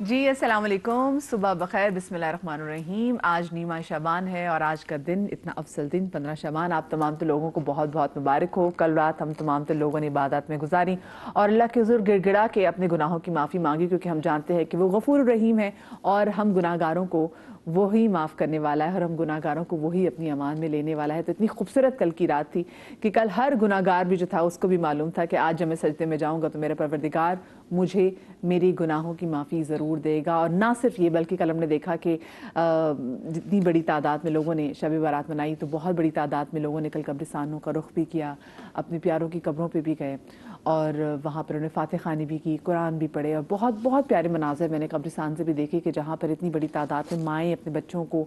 جی السلام علیکم، صبح بخیر، بسم اللہ الرحمن الرحیم۔ آج نیمہ شعبان ہے اور آج کا دن اتنا افضل دن 15 شعبان آپ تمام تو لوگوں کو بہت بہت مبارک ہو۔ کل رات ہم تمام تو لوگوں نے عبادات میں گزاری اور اللہ کے حضور گڑ گڑا کے اپنے گناہوں کی معافی مانگی، کیونکہ ہم جانتے ہیں کہ وہ غفور الرحیم ہے اور ہم گناہ گاروں کو وہی معاف کرنے والا ہے اور ہم گناہ گاروں کو وہی اپنی امان میں لینے والا ہے۔ تو اتنی خوبصورت کل کی رات تھی کہ کل ہر گناہ گار بھی جو تھا اس کو بھی معلوم تھا کہ آج جب میں سجدے میں جاؤں گا تو میرا پروردگار مجھے میری گناہوں کی معافی ضرور دے گا۔ اور نہ صرف یہ بلکہ کل ہم نے دیکھا کہ جتنی بڑی تعداد میں لوگوں نے شب برات منائی تو بہت بڑی تعداد میں لوگوں نے کل قبرستانوں کا رخ بھی کیا، اپنے پیاروں کی قبروں پہ بھی گئے اور وہاں پر انہوں نے فاتح خوانی بھی کی، قرآن بھی پڑھے اور بہت بہت پیارے مناظر میں نے قبرستان سے بھی دیکھے کہ جہاں پر اتنی بڑی تعداد میں مائیں اپنے بچوں کو،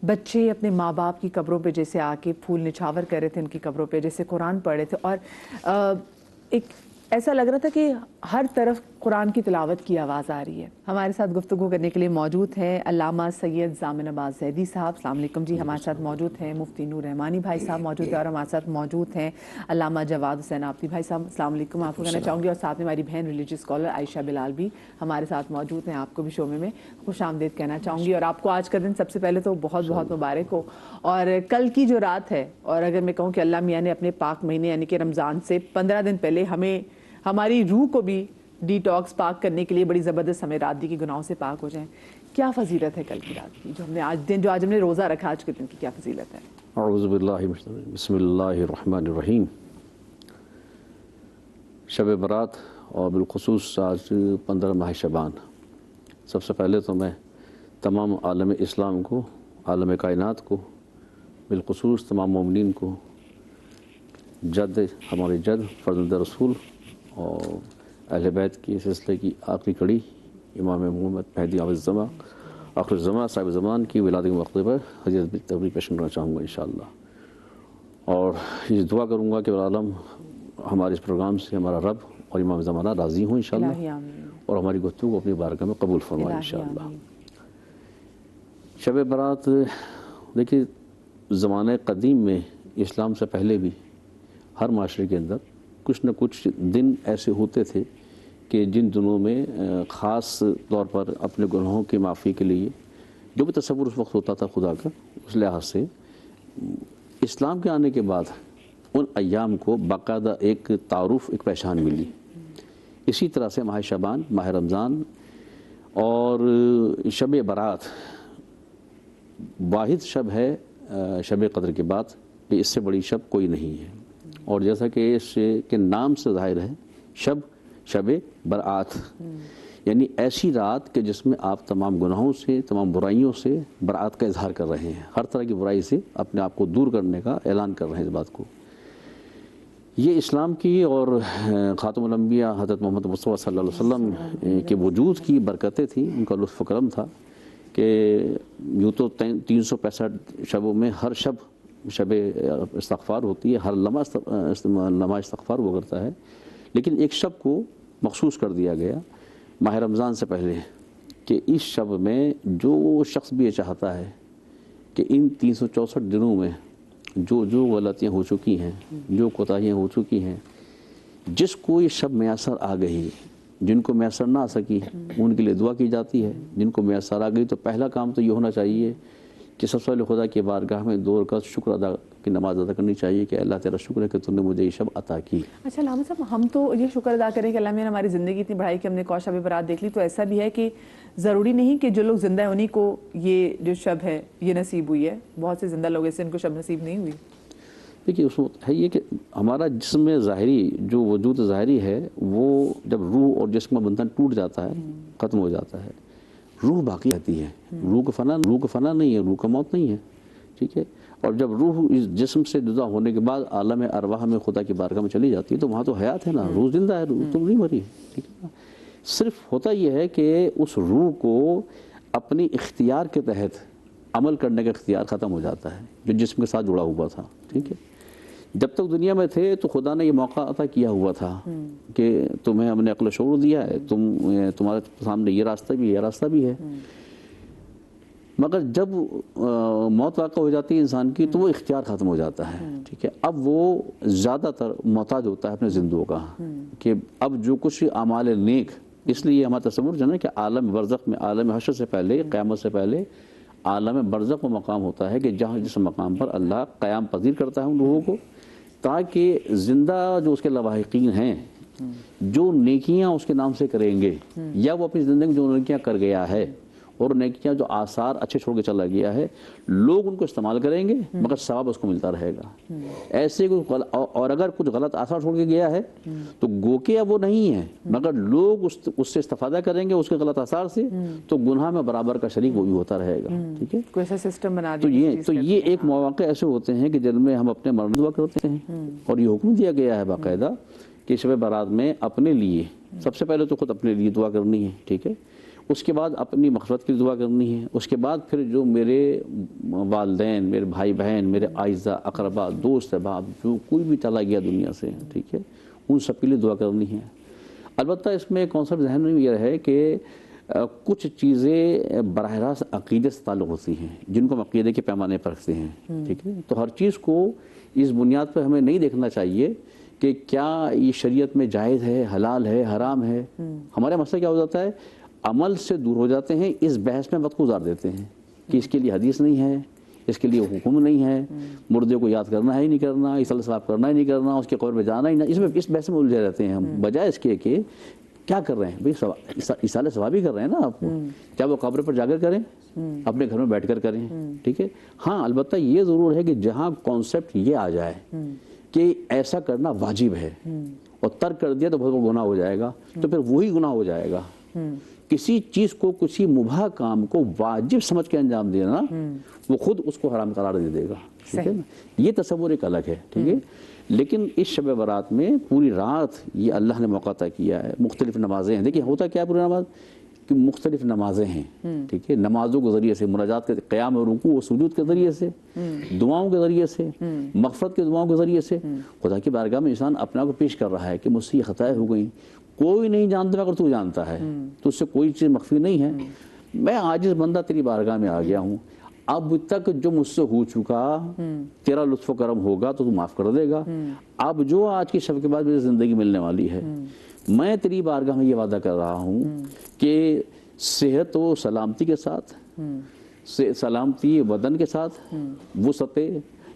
بچے اپنے ماں باپ کی قبروں پہ جیسے آ کے پھول نچھاور کر رہے تھے ان کی قبروں پہ، جیسے قرآن پڑھ رہے تھے اور ایک ایسا لگ رہا تھا کہ ہر طرف قرآن کی تلاوت کی آواز آ رہی ہے۔ ہمارے ساتھ گفتگو کرنے کے لیے موجود ہیں علامہ سید ضامن عباس زیدی صاحب، السلام علیکم جی۔ ہمارے ساتھ موجود ہیں مفتی نور رحمانی بھائی صاحب موجود ہیں اور ہمارے ساتھ موجود ہیں علامہ جواد حسین آپتی بھائی صاحب، السلام علیکم آپ کو کہنا چاہوں گی، اور ساتھ میں ہماری بہن ریلیجیس اسکالر عائشہ بلال بھی ہمارے ساتھ موجود ہیں، آپ کو بھی شعبے میں خوش آمدید کہنا چاہوں گی اور آپ کو آج کا دن سب سے پہلے تو بہت بہت مبارک ہو۔ اور کل کی جو رات ہے، اور اگر میں کہوں کہ اللہ میاں نے اپنے پاک مہینے یعنی کہ رمضان سے 15 دن پہلے ہمیں ہماری روح کو بھی ڈی ٹاکس پاک کرنے کے لیے بڑی زبردست ہمیں رات دی کی گناہوں سے پاک ہو جائیں، کیا فضیلت ہے کل کی رات کی جو ہم نے آج ہم نے روزہ رکھا، آج کے دن کی کیا فضیلت ہے؟ اعوذ باللہ من الشیطان الرجیم، بسم اللہ الرحمن الرحیم۔ شب برات اور بالخصوص آج 15 ماہ شعبان، سب سے پہلے تو میں تمام عالم اسلام کو، عالم کائنات کو، بالخصوص تمام مومنین کو، ہمارے جد فرزند رسول اور اہل بیت کی سلسلے کی آخری کڑی امام محمد مہدی الزماں آخر الزماں صاحب زمان کی ولادت کے موقع پر حضرت تبریک پیش کرنا چاہوں گا انشاءاللہ، اور یہ دعا کروں گا کہ عالم ہمارے اس پروگرام سے ہمارا رب اور امام زمانہ راضی ہوں انشاءاللہ اور ہماری گفتگو کو اپنی بارگاہ میں قبول فرمائے انشاءاللہ۔ شب برات دیکھیے، زمانہ قدیم میں اسلام سے پہلے بھی ہر معاشرے کے اندر کچھ نہ کچھ دن ایسے ہوتے تھے کہ جن دنوں میں خاص طور پر اپنے گناہوں کی معافی کے لیے جو بھی تصور اس وقت ہوتا تھا خدا کا، اس لحاظ سے اسلام کے آنے کے بعد ان ایام کو باقاعدہ ایک تعارف، ایک پہچان ملی۔ اسی طرح سے ماہ شعبان، ماہ رمضان اور شب برات واحد شب ہے شب قدر کے بعد کہ اس سے بڑی شب کوئی نہیں ہے، اور جیسا کہ اس کے نام سے ظاہر ہے شب برات، یعنی ایسی رات کہ جس میں آپ تمام گناہوں سے، تمام برائیوں سے برات کا اظہار کر رہے ہیں، ہر طرح کی برائی سے اپنے آپ کو دور کرنے کا اعلان کر رہے ہیں اس بات کو۔ یہ اسلام کی اور خاتم الانبیاء حضرت محمد مصطفیٰ صلی اللہ علیہ وسلم کے وجود کی برکتیں تھیں، ان کا لطف و کرم تھا کہ یوں تو 365 شبوں میں ہر شب استغفار ہوتی ہے، ہر لمحہ استغفار وہ کرتا ہے، لیکن ایک شب کو مخصوص کر دیا گیا ماہ رمضان سے پہلے کہ اس شب میں جو شخص بھی یہ چاہتا ہے کہ ان 364 دنوں میں جو غلطیاں ہو چکی ہیں، جو کوتاہیاں ہو چکی ہیں، جس کو یہ شب میسر آ گئی، جن کو میسر نہ آ سکی ان کے لیے دعا کی جاتی ہے، جن کو میسر آ گئی تو پہلا کام تو یہ ہونا چاہیے کہ سب سے پہلے خدا کی بارگاہ میں 2 رکعت شکر ادا کی نماز ادا کرنی چاہیے کہ اللہ تیرا شکر ہے کہ تم نے مجھے یہ شب عطا کی۔ اچھا علامہ صاحب، ہم تو یہ شکر ادا کریں کہ اللہ نے ہماری زندگی اتنی بڑھائی کہ ہم نے شب برات دیکھ لی، تو ایسا بھی ہے کہ ضروری نہیں کہ جو لوگ زندہ ہیں انہیں کو یہ جو شب ہے یہ نصیب ہوئی ہے، بہت سے زندہ لوگ ایسے ان کو شب نصیب نہیں ہوئی۔ دیکھیے، اس وقت ہے یہ کہ ہمارا جسم ظاہری، جو وجود ظاہری ہے، وہ جب روح اور جسم کا بندھن ٹوٹ جاتا ہے، ختم ہو جاتا ہے، روح باقی رہتی ہے، روح کا فنا نہیں ہے، روح کا موت نہیں ہے، ٹھیک ہے؟ اور جب روح اس جسم سے جدا ہونے کے بعد عالم ارواح میں خدا کی بارگاہ میں چلی جاتی ہے تو وہاں تو حیات ہے نا، روح زندہ ہے، روح تو نہیں مری ہے، ٹھیک ہے نا؟ صرف ہوتا یہ ہے کہ اس روح کو اپنی اختیار کے تحت عمل کرنے کا اختیار ختم ہو جاتا ہے جو جسم کے ساتھ جڑا ہوا تھا، ٹھیک ہے؟ جب تک دنیا میں تھے تو خدا نے یہ موقع عطا کیا ہوا تھا کہ تمہیں ہم نے عقل و شعور دیا ہے، تمہارے سامنے یہ راستہ بھی ہے، یہ راستہ بھی ہے، مگر جب موت واقع ہو جاتی ہے انسان کی تو وہ اختیار ختم ہو جاتا ہے، ٹھیک ہے؟ اب وہ زیادہ تر محتاج ہوتا ہے اپنے زندوں کا کہ اب جو کچھ اعمال نیک اس لیے ہمارا تصور جو ہے نا کہ عالم برزخ میں، عالم حشر سے پہلے، قیامت سے پہلے عالم برزخ وہ مقام ہوتا ہے کہ جہاں جس مقام پر اللہ قیام پذیر کرتا ہے ان لوگوں کو، تاکہ زندہ جو اس کے لواحقین ہیں جو نیکیاں اس کے نام سے کریں گے، یا وہ اپنی زندگی میں جو نیکیاں کر گیا ہے اور نیکیاں جو آثار اچھے چھوڑ کے چلا گیا ہے، لوگ ان کو استعمال کریں گے مگر ثواب اس کو ملتا رہے گا۔ ایسے اور اگر کچھ غلط آثار چھوڑ کے گیا ہے تو گو کہ وہ نہیں ہے مگر لوگ اس سے استفادہ کریں گے، اس کے غلط آثار سے، تو گناہ میں برابر کا شریک وہ بھی ہوتا رہے گا۔ ٹھیک ہے، کوئی ایسا سسٹم بنا تو یہ ایک مواقع ایسے ہوتے ہیں کہ جن میں ہم اپنے مرنے دعا کرتے ہیں، اور یہ حکم دیا گیا ہے باقاعدہ کہ شب برات میں اپنے لیے سب سے پہلے تو خود اپنے لیے دعا کرنی ہے، ٹھیک ہے، اس کے بعد اپنی مغفرت کی دعا کرنی ہے، اس کے بعد پھر جو میرے والدین، میرے بھائی بہن، میرے اعزاء اقربا، دوست احباب جو کوئی بھی چلا گیا دنیا سے، ٹھیک ہے، ان سب کے لیے دعا کرنی ہے۔ البتہ اس میں کانسیپٹ ذہن میں یہ ہے کہ کچھ چیزیں براہ راست عقیدے سے تعلق ہوتی ہیں جن کو ہم عقیدے کے پیمانے پر رکھتے ہیں، ٹھیک ہے، تو ہر چیز کو اس بنیاد پر ہمیں نہیں دیکھنا چاہیے کہ کیا یہ شریعت میں جائز ہے، حلال ہے، حرام ہے۔ ہمارا مسئلہ کیا ہو جاتا ہے، عمل سے دور ہو جاتے ہیں، اس بحث میں وقت گزار دیتے ہیں کہ اس کے لیے حدیث نہیں ہے، اس کے لیے حکم نہیں ہے، مردے کو یاد کرنا ہے ہی نہیں کرنا، اصلاح ثواب کرنا ہی نہیں کرنا، اس کے قبر پہ جانا ہی نہیں، اس بحث میں الجھے رہتے ہیں ہم، بجائے اس کے کہ کیا کر رہے ہیں بھائی، اصلاح ثواب ہی کر رہے ہیں نا آپ کو، چاہے وہ قبر پر جا کر کریں، اپنے گھر میں بیٹھ کر کریں، ٹھیک ہے۔ ہاں البتہ یہ ضرور ہے کہ جہاں کانسیپٹ یہ آ جائے کہ ایسا کرنا واجب ہے اور ترک کر دیا تو بہت بڑا گناہ ہو جائے گا، تو پھر وہی گناہ ہو جائے گا۔ کسی چیز کو، کسی مباح کام کو واجب سمجھ کے انجام دینا، وہ خود اس کو حرام قرار دے دے گا، ٹھیک ہے نا، یہ تصور ایک الگ ہے، ٹھیک ہے۔ لیکن اس شب برات میں پوری رات یہ اللہ نے موقع عطا کیا ہے، مختلف نمازیں ہیں، دیکھیں ہوتا کیا ہے پوری نماز کہ مختلف نمازیں ہیں، ٹھیک ہے، نمازوں کے ذریعے سے، مناجات کے قیام اور رکوع و سجود کے ذریعے سے، دعاؤں کے ذریعے سے، مغفرت کے دعاؤں کے ذریعے سے خدا کی بارگاہ میں انسان اپنے آپ کو پیش کر رہا ہے کہ مجھ سے یہ خطائیں ہو گئیں، کوئی نہیں جانتا اگر تو جانتا ہے تو اس سے کوئی چیز مخفی نہیں ہے، میں عاجز بندہ تیری بارگاہ میں آ گیا ہوں، اب تک جو مجھ سے ہو چکا تیرا لطف و کرم ہوگا تو معاف کر دے گا، اب جو آج کی شب کے بعد مجھے زندگی ملنے والی ہے میں تیری بارگاہ میں یہ وعدہ کر رہا ہوں کہ صحت و سلامتی کے ساتھ، سلامتی بدن کے ساتھ، وسعت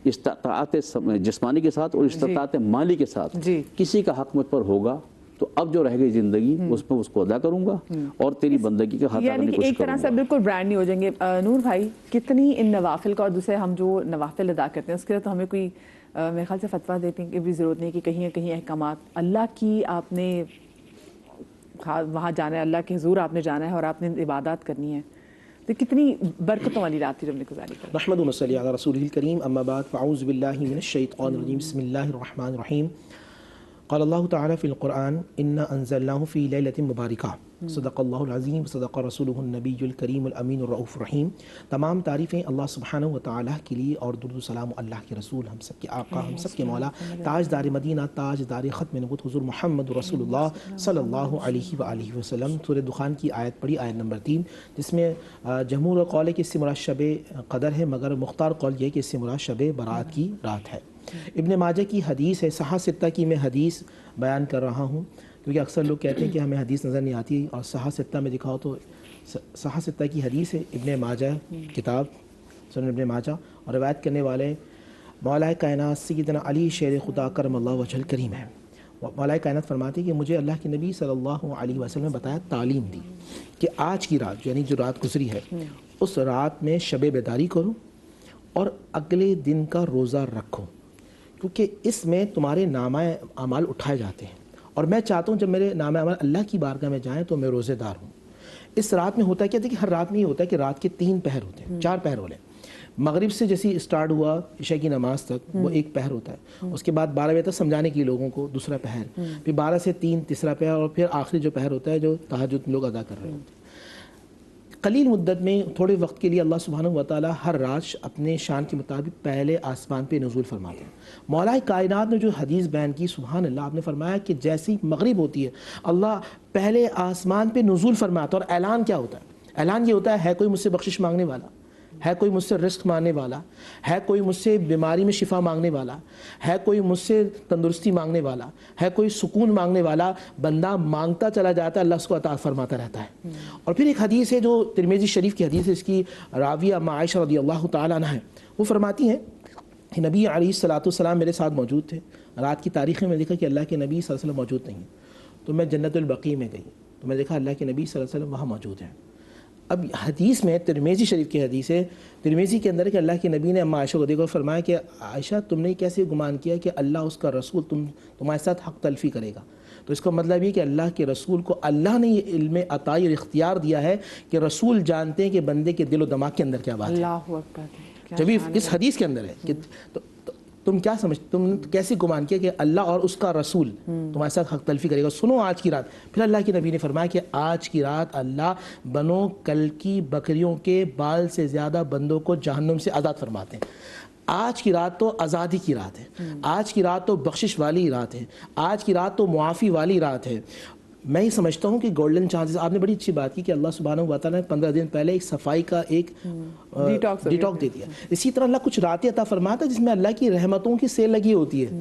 استطاعت جسمانی کے ساتھ اور استطاعت مالی کے ساتھ کسی کا حق مجھ پر ہوگا تو اب جو رہ گئی زندگی اس میں اس کو ادا کروں گا اور تیری بندگی کا حق ادا کرنے کی کوشش کروں گا۔ ایک طرح سے بالکل برانڈ نہیں ہو جائیں گے۔ نور بھائی، کتنی ان نوافل کا، اور دوسرے ہم جو نوافل ادا کرتے ہیں اس کے لیے تو ہمیں کوئی میرے خیال سے فتویٰ دینے کی بھی ضرورت نہیں کہ کہیں نہ کہیں احکامات اللہ کی آپ نے وہاں جانا ہے، اللہ کے حضور آپ نے جانا ہے اور آپ نے عبادات کرنی ہے، تو کتنی برکتوں والی رات تھی جو ہم نے گزاری کر۔ نحمد و نصلی علی رسولہ الکریم، اما بعد، فاعوذ باللہ من الشیطان الرجیم، بسم اللہ الرحمن الرحیم۔ قال اللہ تعالیٰ فی القرآن انا انزلناہ فی لیلۃ مبارکہ، صدق اللہ العظیم، صدق رسولہ النبی الکریم الامین الرؤوف الرحیم۔ تمام تعریفیں اللہ سبحانہ و تعالیٰ کے لیے اور درود و سلام اللہ کے رسول، ہم سب کے آقا، ہم سب کے مولا، تاجدار مدینہ، تاجدار ختم نبوت حضور محمد رسول اللہ صلی اللہ علیہ وآلہ وسلم۔ سورہ دخان کی آیت پڑھی، آیت نمبر 3، جس میں جمہور قول ہے کہ اس سے مراد شب قدر ہے، مگر مختار قول یہ ہے کہ اس سے مراد شب برات کی رات ہے۔ ابن ماجہ کی حدیث ہے، صحاح ستہ کی میں حدیث بیان کر رہا ہوں کیونکہ اکثر لوگ کہتے ہیں کہ ہمیں حدیث نظر نہیں آتی، اور صحاح ستہ میں دکھاؤ تو صحاح ستہ کی حدیث ہے، ابن ماجہ کتاب سنن ابن ماجہ، اور روایت کرنے والے مولا کائنات سیدنا علی شیر خدا کرم اللہ وجہ الکریم ہے۔ مولا کائنات فرماتے ہیں کہ مجھے اللہ کے نبی صلی اللہ علیہ وسلم نے بتایا، تعلیم دی کہ آج کی رات یعنی جو رات گزری ہے اس رات میں شب بیداری کرو اور اگلے دن کا روزہ رکھو، کیونکہ اس میں تمہارے نامہ اعمال اٹھائے جاتے ہیں، اور میں چاہتا ہوں جب میرے نامہ اعمال اللہ کی بارگاہ میں جائیں تو میں روزے دار ہوں۔ اس رات میں ہوتا ہے کیا کہ ہر رات میں یہ ہوتا ہے کہ رات کے 3 پہر ہوتے ہیں، 4 پہر ہو لیں، مغرب سے جیسی اسٹارٹ ہوا عشاء کی نماز تک وہ 1 پہر ہوتا ہے، اس کے بعد 12 بجے تک سمجھانے کے لوگوں کو دوسرا پہر، پھر 12 سے 3 تیسرا پہر، اور پھر آخری جو پہر ہوتا ہے جو تہجد لوگ ادا کر رہے ہوتے ہیں۔ قلیل مدت میں تھوڑے وقت کے لیے اللہ سبحانہ و تعالیٰ ہر رات اپنے شان کے مطابق پہلے آسمان پہ نزول فرماتے ہیں۔ مولا کائنات نے جو حدیث بیان کی، سبحان اللہ، آپ نے فرمایا کہ جیسی مغرب ہوتی ہے اللہ پہلے آسمان پہ نزول فرماتا ہے، اور اعلان کیا ہوتا ہے؟ اعلان یہ ہوتا ہے کوئی مجھ سے بخشش مانگنے والا؟ ہے کوئی مجھ سے رزق مانگنے والا, ہے کوئی مجھ سے بیماری میں شفا مانگنے والا, ہے کوئی مجھ سے تندرستی مانگنے والا, ہے کوئی سکون مانگنے والا. بندہ مانگتا چلا جاتا ہے, اللہ اس کو عطا فرماتا رہتا ہے. اور پھر ایک حدیث ہے جو ترمذی شریف کی حدیث ہے, اس کی راویہ ام عائشہ رضی اللہ تعالیٰ عنہ ہے. وہ فرماتی ہیں کہ نبی علیہ الصلوۃ والسلام میرے ساتھ موجود تھے. رات کی تاریخ میں دیکھا کہ اللہ کے نبی صلی اللہ علیہ وسلم موجود نہیں ہیں, تو میں جنت البقیع میں گئی تو میں دیکھا اللہ کے نبی صلی اللہ علیہ وسلم وہاں موجود ہیں. اب حدیث میں ترمذی شریف کی حدیث ہے, ترمذی کے اندر ہے کہ اللہ کے نبی نے اما عائشہ کو دیکھا اور فرمایا کہ عائشہ تم نے کیسے گمان کیا کہ اللہ اس کا رسول تمہارے ساتھ حق تلفی کرے گا. تو اس کا مطلب یہ کہ اللہ کے رسول کو اللہ نے یہ علم عطائی اور اختیار دیا ہے کہ رسول جانتے ہیں کہ بندے کے دل و دماغ کے اندر کیا بات ہے. اللہ اکبر. جب اس حدیث کے اندر ہے کہ تم کیا تم کیسے گمان کیا کہ اللہ اور اس کا رسول تمہارے ساتھ حق تلفی کرے گا. سنو آج کی رات. پھر اللہ کے نبی نے فرمایا کہ آج کی رات اللہ بنو کل کی بکریوں کے بال سے زیادہ بندوں کو جہنم سے آزاد فرماتے ہیں. آج کی رات تو آزادی کی رات ہے, آج کی رات تو بخشش والی رات ہے, آج کی رات تو معافی والی رات ہے. میں یہ سمجھتا ہوں کہ گولڈن چانسز, آپ نے بڑی اچھی بات کی کہ اللہ سبحانہ و تعالیٰ نے 15 دن پہلے ایک صفائی کا ایک ڈیٹاک دے دیا. اسی طرح اللہ کچھ راتیں عطا فرماتا ہے جس میں اللہ کی رحمتوں کی سیل لگی ہوتی ہے.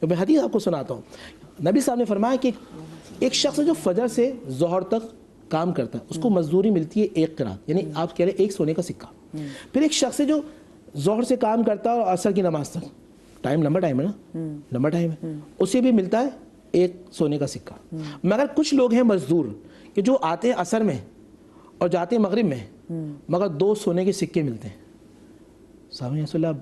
میں حدیث آپ کو سناتا ہوں. نبی صاحب نے فرمایا کہ ایک شخص جو فجر سے ظہر تک کام کرتا ہے اس کو مزدوری ملتی ہے 1 قرات, یعنی آپ کہہ رہے ہیں 1 سونے کا سکہ. پھر ایک شخص جو ظہر سے کام کرتا ہے اور عصر کی نماز تک, ٹائم لمبا ٹائم ہے نا, لمبا ٹائم ہے, اسے بھی ملتا ہے 1 سونے کا سکہ. مگر کچھ لوگ ہیں مزدور کہ جو آتے ہیں عصر میں اور جاتے ہیں مغرب میں, مگر 2 سونے کے سکے ملتے ہیں. صاحب رسول اللہ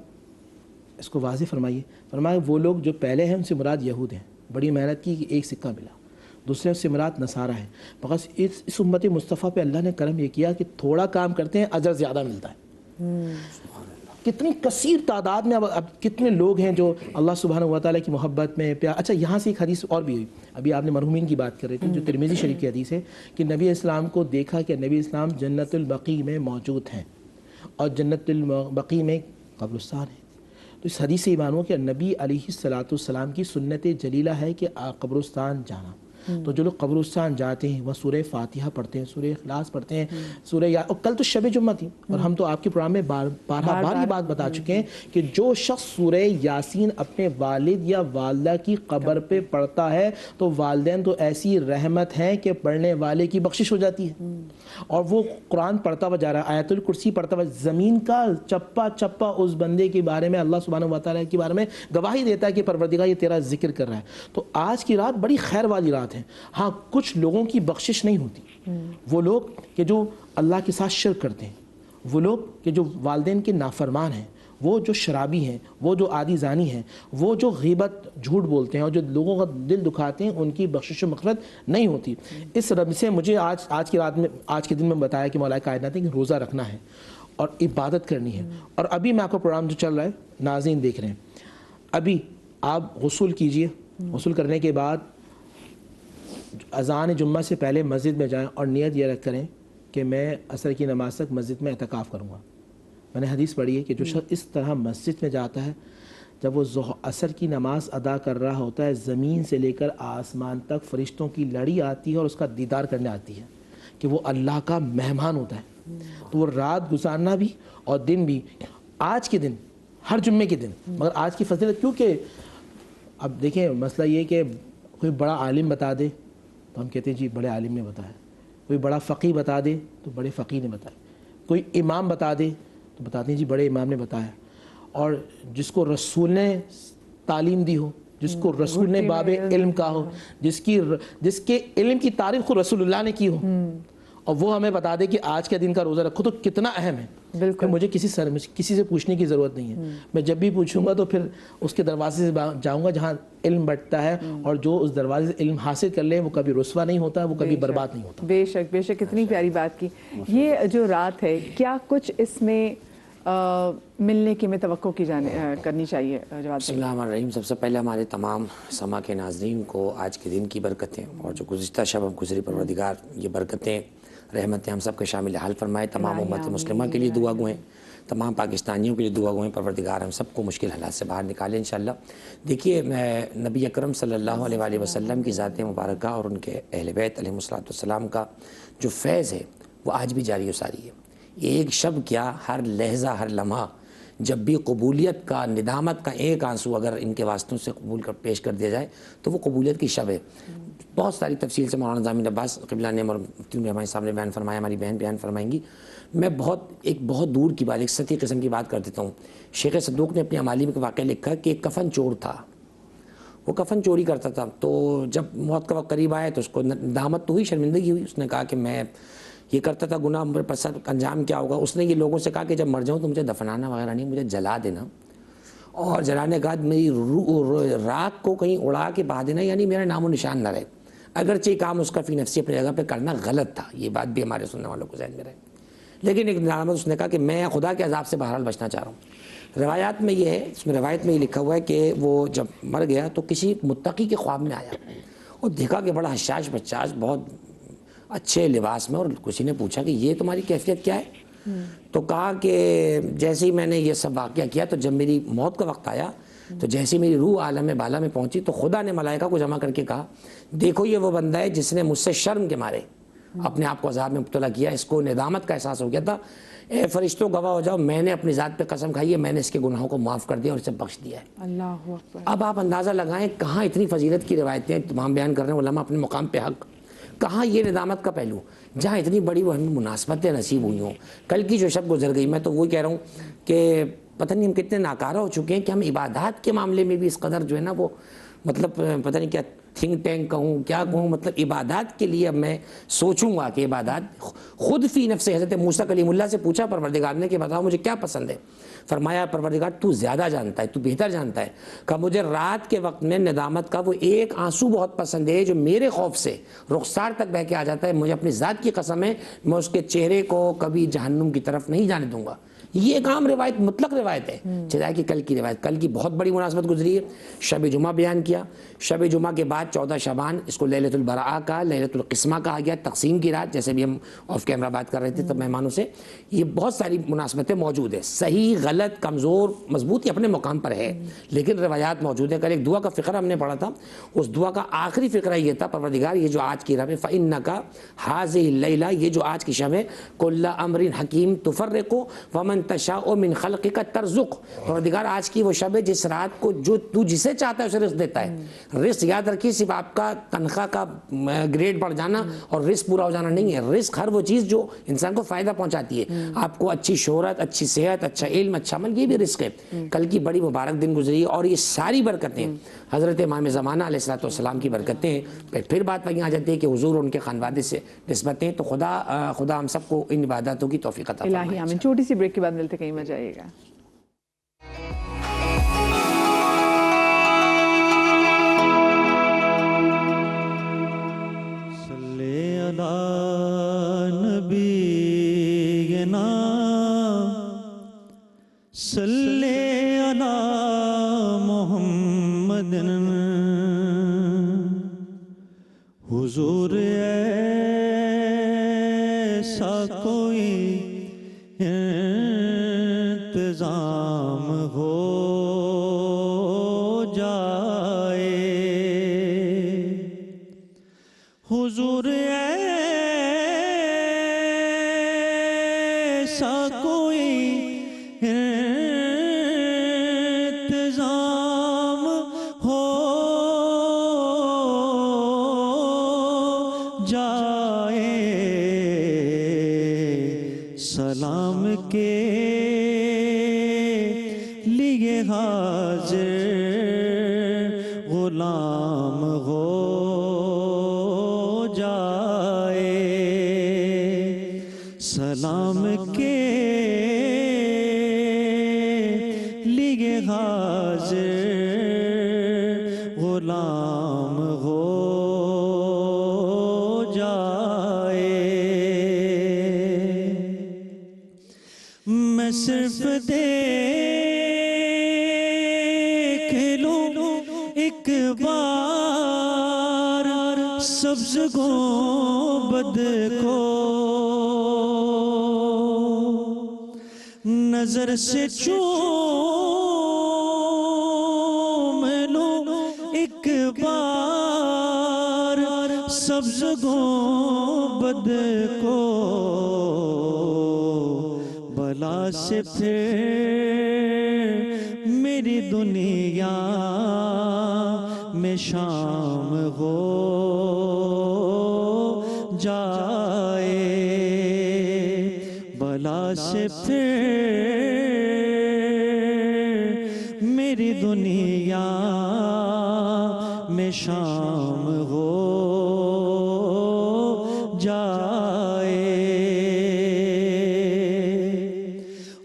اس کو واضح فرمائیے. فرمایا وہ لوگ جو پہلے ہیں ان سے مراد یہود ہیں, بڑی محنت کی کہ 1 سکہ ملا. دوسرے اس سے مراد نصارہ ہے. مگر اس امت مصطفیٰ پہ اللہ نے کرم یہ کیا کہ تھوڑا کام کرتے ہیں اجر زیادہ ملتا ہے. کتنی کثیر تعداد میں اب کتنے لوگ ہیں جو اللہ سبحانہ و تعالیٰ کی محبت میں پیار. اچھا یہاں سے ایک حدیث اور بھی ہوئی, ابھی آپ نے مرحومین کی بات کر رہے تھے, جو ترمذی شریف کی حدیث ہے کہ نبی اسلام کو دیکھا کہ نبی اسلام جنت البقیع میں موجود ہیں اور جنت البقیع میں قبرستان ہے. تو اس حدیث سے یہ معلوم کہ نبی علیہ الصلوۃ والسلام کی سنت جلیلہ ہے کہ قبرستان جانا. تو جو لوگ قبرستان جاتے ہیں وہ سورہ فاتحہ پڑھتے ہیں, سورہ اخلاص پڑھتے ہیں, سورہ اور کل تو شب جمعہ تھی اور ہم تو آپ کے پروگرام میں بار یہ بات بتا چکے ہیں کہ جو شخص سورہ یاسین اپنے والد یا والدہ کی قبر پہ پڑھتا ہے تو والدین تو ایسی رحمت ہیں کہ پڑھنے والے کی بخشش ہو جاتی ہے. اور وہ قرآن پڑھتا ہوا جا رہا ہے, آیت الکرسی پڑھتا ہوا, زمین کا چپا چپا اس بندے کے بارے میں اللہ سبحانہ و تعالیٰ کے بارے میں گواہی دیتا ہے کہ پروردگار یہ تیرا ذکر کر رہا ہے. تو آج کی رات بڑی خیر والی رات ہے. ہاں کچھ لوگوں کی بخشش نہیں ہوتی, وہ لوگ کہ جو اللہ کے ساتھ شرک کرتے ہیں, وہ لوگ کہ جو والدین کے نافرمان ہیں, وہ جو شرابی ہیں, وہ جو عادی زانی ہیں, وہ جو غیبت جھوٹ بولتے ہیں اور جو لوگوں کا دل دکھاتے ہیں, ان کی بخشش و مغفرت نہیں ہوتی. اس رب سے مجھے آج کی رات میں, آج کے دن میں بتایا کہ مولا کائنات نے کہ روزہ رکھنا ہے اور عبادت کرنی ہے. اور ابھی میں آپ کا پروگرام جو چل رہا ہے ناظرین دیکھ رہے ہیں, ابھی آپ غسل کیجئے, غسل کرنے کے بعد اذان جمعہ سے پہلے مسجد میں جائیں اور نیت یہ رکھ کریں کہ میں عصر کی نماز تک مسجد میں اعتکاف کروں گا. میں نے حدیث پڑھی ہے کہ جو شخص اس طرح مسجد میں جاتا ہے, جب وہ عصر کی نماز ادا کر رہا ہوتا ہے, زمین سے لے کر آسمان تک فرشتوں کی لڑی آتی ہے اور اس کا دیدار کرنے آتی ہے کہ وہ اللہ کا مہمان ہوتا ہے. تو وہ رات گزارنا بھی اور دن بھی, آج کے دن, ہر جمعے کے دن, مگر آج کی فضیلت کیونکہ اب دیکھیں مسئلہ یہ کہ کوئی بڑا عالم بتا دے تو ہم کہتے ہیں جی بڑے عالم نے بتایا, کوئی بڑا فقیہ بتا دے تو بڑے فقیہ نے بتایا, کوئی امام بتا دے تو بتاتے ہیں جی بڑے امام نے بتایا. اور جس کو رسول نے تعلیم دی ہو, جس کو رسول نے باب علم کہا ہو, جس کے علم کی تعریف خود رسول اللہ نے کی ہو, اور وہ ہمیں بتا دے کہ آج کے دن کا روزہ رکھو, تو کتنا اہم ہے. بالکل مجھے کسی سے پوچھنے کی ضرورت نہیں ہے. میں جب بھی پوچھوں گا تو پھر اس کے دروازے سے جاؤں گا جہاں علم بٹتا ہے, اور جو اس دروازے سے علم حاصل کر لے وہ کبھی رسوا نہیں ہوتا, وہ کبھی برباد نہیں ہوتا. بے شک بے شک, اتنی پیاری بات کی. یہ جو رات ہے کیا کچھ اس میں ملنے کی میں توقع کرنی چاہیے؟ بسم اللہ الرحمن الرحیم. سب سے پہلے ہمارے تمام سما کے ناظرین کو آج کے دن کی برکتیں اور جو گزشتہ شب گزری پروردگار یہ برکتیں رحمتیں ہم سب کے شامل حال فرمائے. تمام امت مسلمہ کے لیے دعا گوئیں, تمام پاکستانیوں کے لیے دعا گوئیں, پروردگار ہم سب کو مشکل حالات سے باہر نکالے انشاءاللہ. دیکھیے نبی اکرم صلی اللہ علیہ وآلہ وسلم کی ذات مبارکہ اور ان کے اہل بیت علیہ الصلوۃ والسلام کا جو فیض ہے وہ آج بھی جاری و ساری ہے. ایک شب کیا، ہر لحظہ ہر لمحہ جب بھی قبولیت کا، ندامت کا ایک آنسو اگر ان کے واسطوں سے قبول کر پیش کر دیا جائے تو وہ قبولیت کی شب ہے۔ بہت ساری تفصیل سے مولانا ضامن عباس قبلہ نے اور مفتی الرحمٰن صاحب نے بیان فرمایا، ہماری بہن بیان فرمائیں گی۔ میں ایک بہت دور کی بات، ایک سطحی قسم کی بات کر دیتا ہوں۔ شیخ صدوق نے اپنی امالی میں واقعہ لکھا کہ ایک کفن چور تھا، وہ کفن چوری کرتا تھا، تو جب موت کا وقت قریب آیا تو اس کو ندامت تو ہوئی، شرمندگی ہوئی۔ اس نے کہا کہ میں یہ کرتا تھا گناہ، میرے پاس انجام کیا ہوگا۔ اس نے یہ لوگوں سے کہا کہ جب مر جاؤں تو مجھے دفنانا وغیرہ نہیں، مجھے جلا دینا، اور جلانے کے بعد میری راکھ کو کہیں اڑا کے بہا دینا، یعنی میرا نام و نشان نہ رہے۔ اگرچہ یہ کام اس کا فی نفسی اپنی جگہ پہ کرنا غلط تھا، یہ بات بھی ہمارے سننے والوں کو ذہن میں رہے، لیکن ایک ندامت اس نے کہا کہ میں خدا کے عذاب سے بہرحال بچنا چاہ رہا ہوں۔ روایات میں یہ ہے، اس میں روایت میں یہ لکھا ہوا ہے کہ وہ جب مر گیا تو کسی متقی کے خواب میں آیا اور دیکھا کہ بڑا حشاش بچاش، بہت اچھے لباس میں، اور کسی نے پوچھا کہ یہ تمہاری کیفیت کیا ہے؟ تو کہا کہ جیسے ہی میں نے یہ سب واقعہ کیا تو جب میری موت کا وقت آیا تو جیسے میری روح عالم بالا میں پہنچی تو خدا نے ملائکہ کو جمع کر کے کہا، دیکھو یہ وہ بندہ ہے جس نے مجھ سے شرم کے مارے اپنے آپ کو عذاب میں مبتلا کیا، اس کو ندامت کا احساس ہو گیا تھا، اے فرشتوں گواہ ہو جاؤ، میں نے اپنی ذات پہ قسم کھائی ہے، میں نے اس کے گناہوں کو معاف کر دیا اور اسے بخش دیا ہے۔ اللہ اکبر۔ اب آپ اندازہ لگائیں کہاں اتنی فضیلت کی روایتیں تمام بیان کر رہے ہیں علماء اپنے مقام پہ حق، کہاں یہ ندامت کا پہلو، جہاں اتنی بڑی وہ ہمیں مناسبتیں نصیب ہوئی ہوں۔ کل کی جو شب گزر گئی، میں تو وہ کہہ رہا ہوں کہ پتہ نہیں ہم کتنے ناکارہ ہو چکے ہیں کہ ہم عبادات کے معاملے میں بھی اس قدر جو ہے نا وہ مطلب پتہ نہیں کیا تھنک ٹینک کہوں کیا کہوں، مطلب عبادات کے لیے اب میں سوچوں گا کہ عبادات خود فی نفس، حضرت موسیٰ کلیم اللہ سے پوچھا پروردگار نے کہ بتاؤ مجھے کیا پسند ہے، فرمایا پروردگار تو زیادہ جانتا ہے، تو بہتر جانتا ہے، کہ مجھے رات کے وقت میں ندامت کا وہ ایک آنسو بہت پسند ہے جو میرے خوف سے رخسار تک بہہ کے آ جاتا ہے، مجھے اپنی ذات کی قسم ہے میں اس کے چہرے کو کبھی جہنم کی طرف نہیں جانے دوں گا۔ یہ ایک عام روایت، مطلق روایت ہے، چاہے کہ کل کی روایت، کل کی بہت بڑی مناسبت گزری ہے، شب جمعہ بیان کیا، شب جمعہ کے بعد 14 شعبان، اس کو لیلۃ البراء کا، لیلۃ القسمہ کہا گیا، تقسیم کی رات، جیسے بھی ہم آف کیمرہ بات کر رہے تھے تب مہمانوں سے، یہ بہت ساری مناسبتیں موجود ہیں، صحیح غلط کمزور مضبوط یہ اپنے مقام پر ہے، لیکن روایات موجود ہیں۔ کل ایک دعا کا فقرہ ہم نے پڑھا تھا، اس دعا کا آخری فقرہ یہ تھا، پروردگار یہ جو آج کی رب ہے فَإِنَّكَ هَذِهِ اللَّيْلَةَ، یہ جو آج کی شب ہے، كُلَّ أَمْرٍ حَكِيمٍ تُفَرِّقُ وَمَن تَشَاءُ مِن خَلْقِكَ تَرْزُقُ، پروردگار آج کی وہ شب ہے جس رات کو جو تو جسے چاہتا ہے اسے رزق دیتا ہے۔ رزق یاد رکھیے صرف آپ کا تنخواہ کا گریڈ بڑھ جانا اور رزق پورا ہو جانا نہیں ہے، رزق ہر وہ چیز جو انسان کو فائدہ پہنچاتی ہے، آپ کو اچھی شہرت، اچھی صحت، اچھا علم، اچھا عمل، یہ بھی رزق ہے۔ کل کی بڑی مبارک دن گزری ہے اور یہ ساری برکتیں حضرت امام زمانہ علیہ السلام کی برکتیں ہیں۔ پھر بات وہیں آ جاتی ہے کہ حضور ان کے خانوادے سے نسبتیں، تو خدا ہم سب کو ان عباداتوں کی توفیق عطا فرمائے۔ الہی آمین۔ چھوٹی سی بریک کے بعد ملتے، کہیں مت جائیے گا۔ صلی علی محمد، حضور ایسا کوئی انتظام ہو جائے، حضور ایسا کوئی انتظام ہو جائے، سلام کے لیے حاضر غلام ہو جائے، سلام کے لیے حاضر غلام ہو جائے۔ میں صرف دیکھ لوں ایک بار سبز گنبد کو، نظر سے چوم لوں ایک بار سبز گنبد کو، بلا سے پھر میری دنیا میں شام ہو جائے، بلا سے پھر میری دنیا میں شام ہو جائے،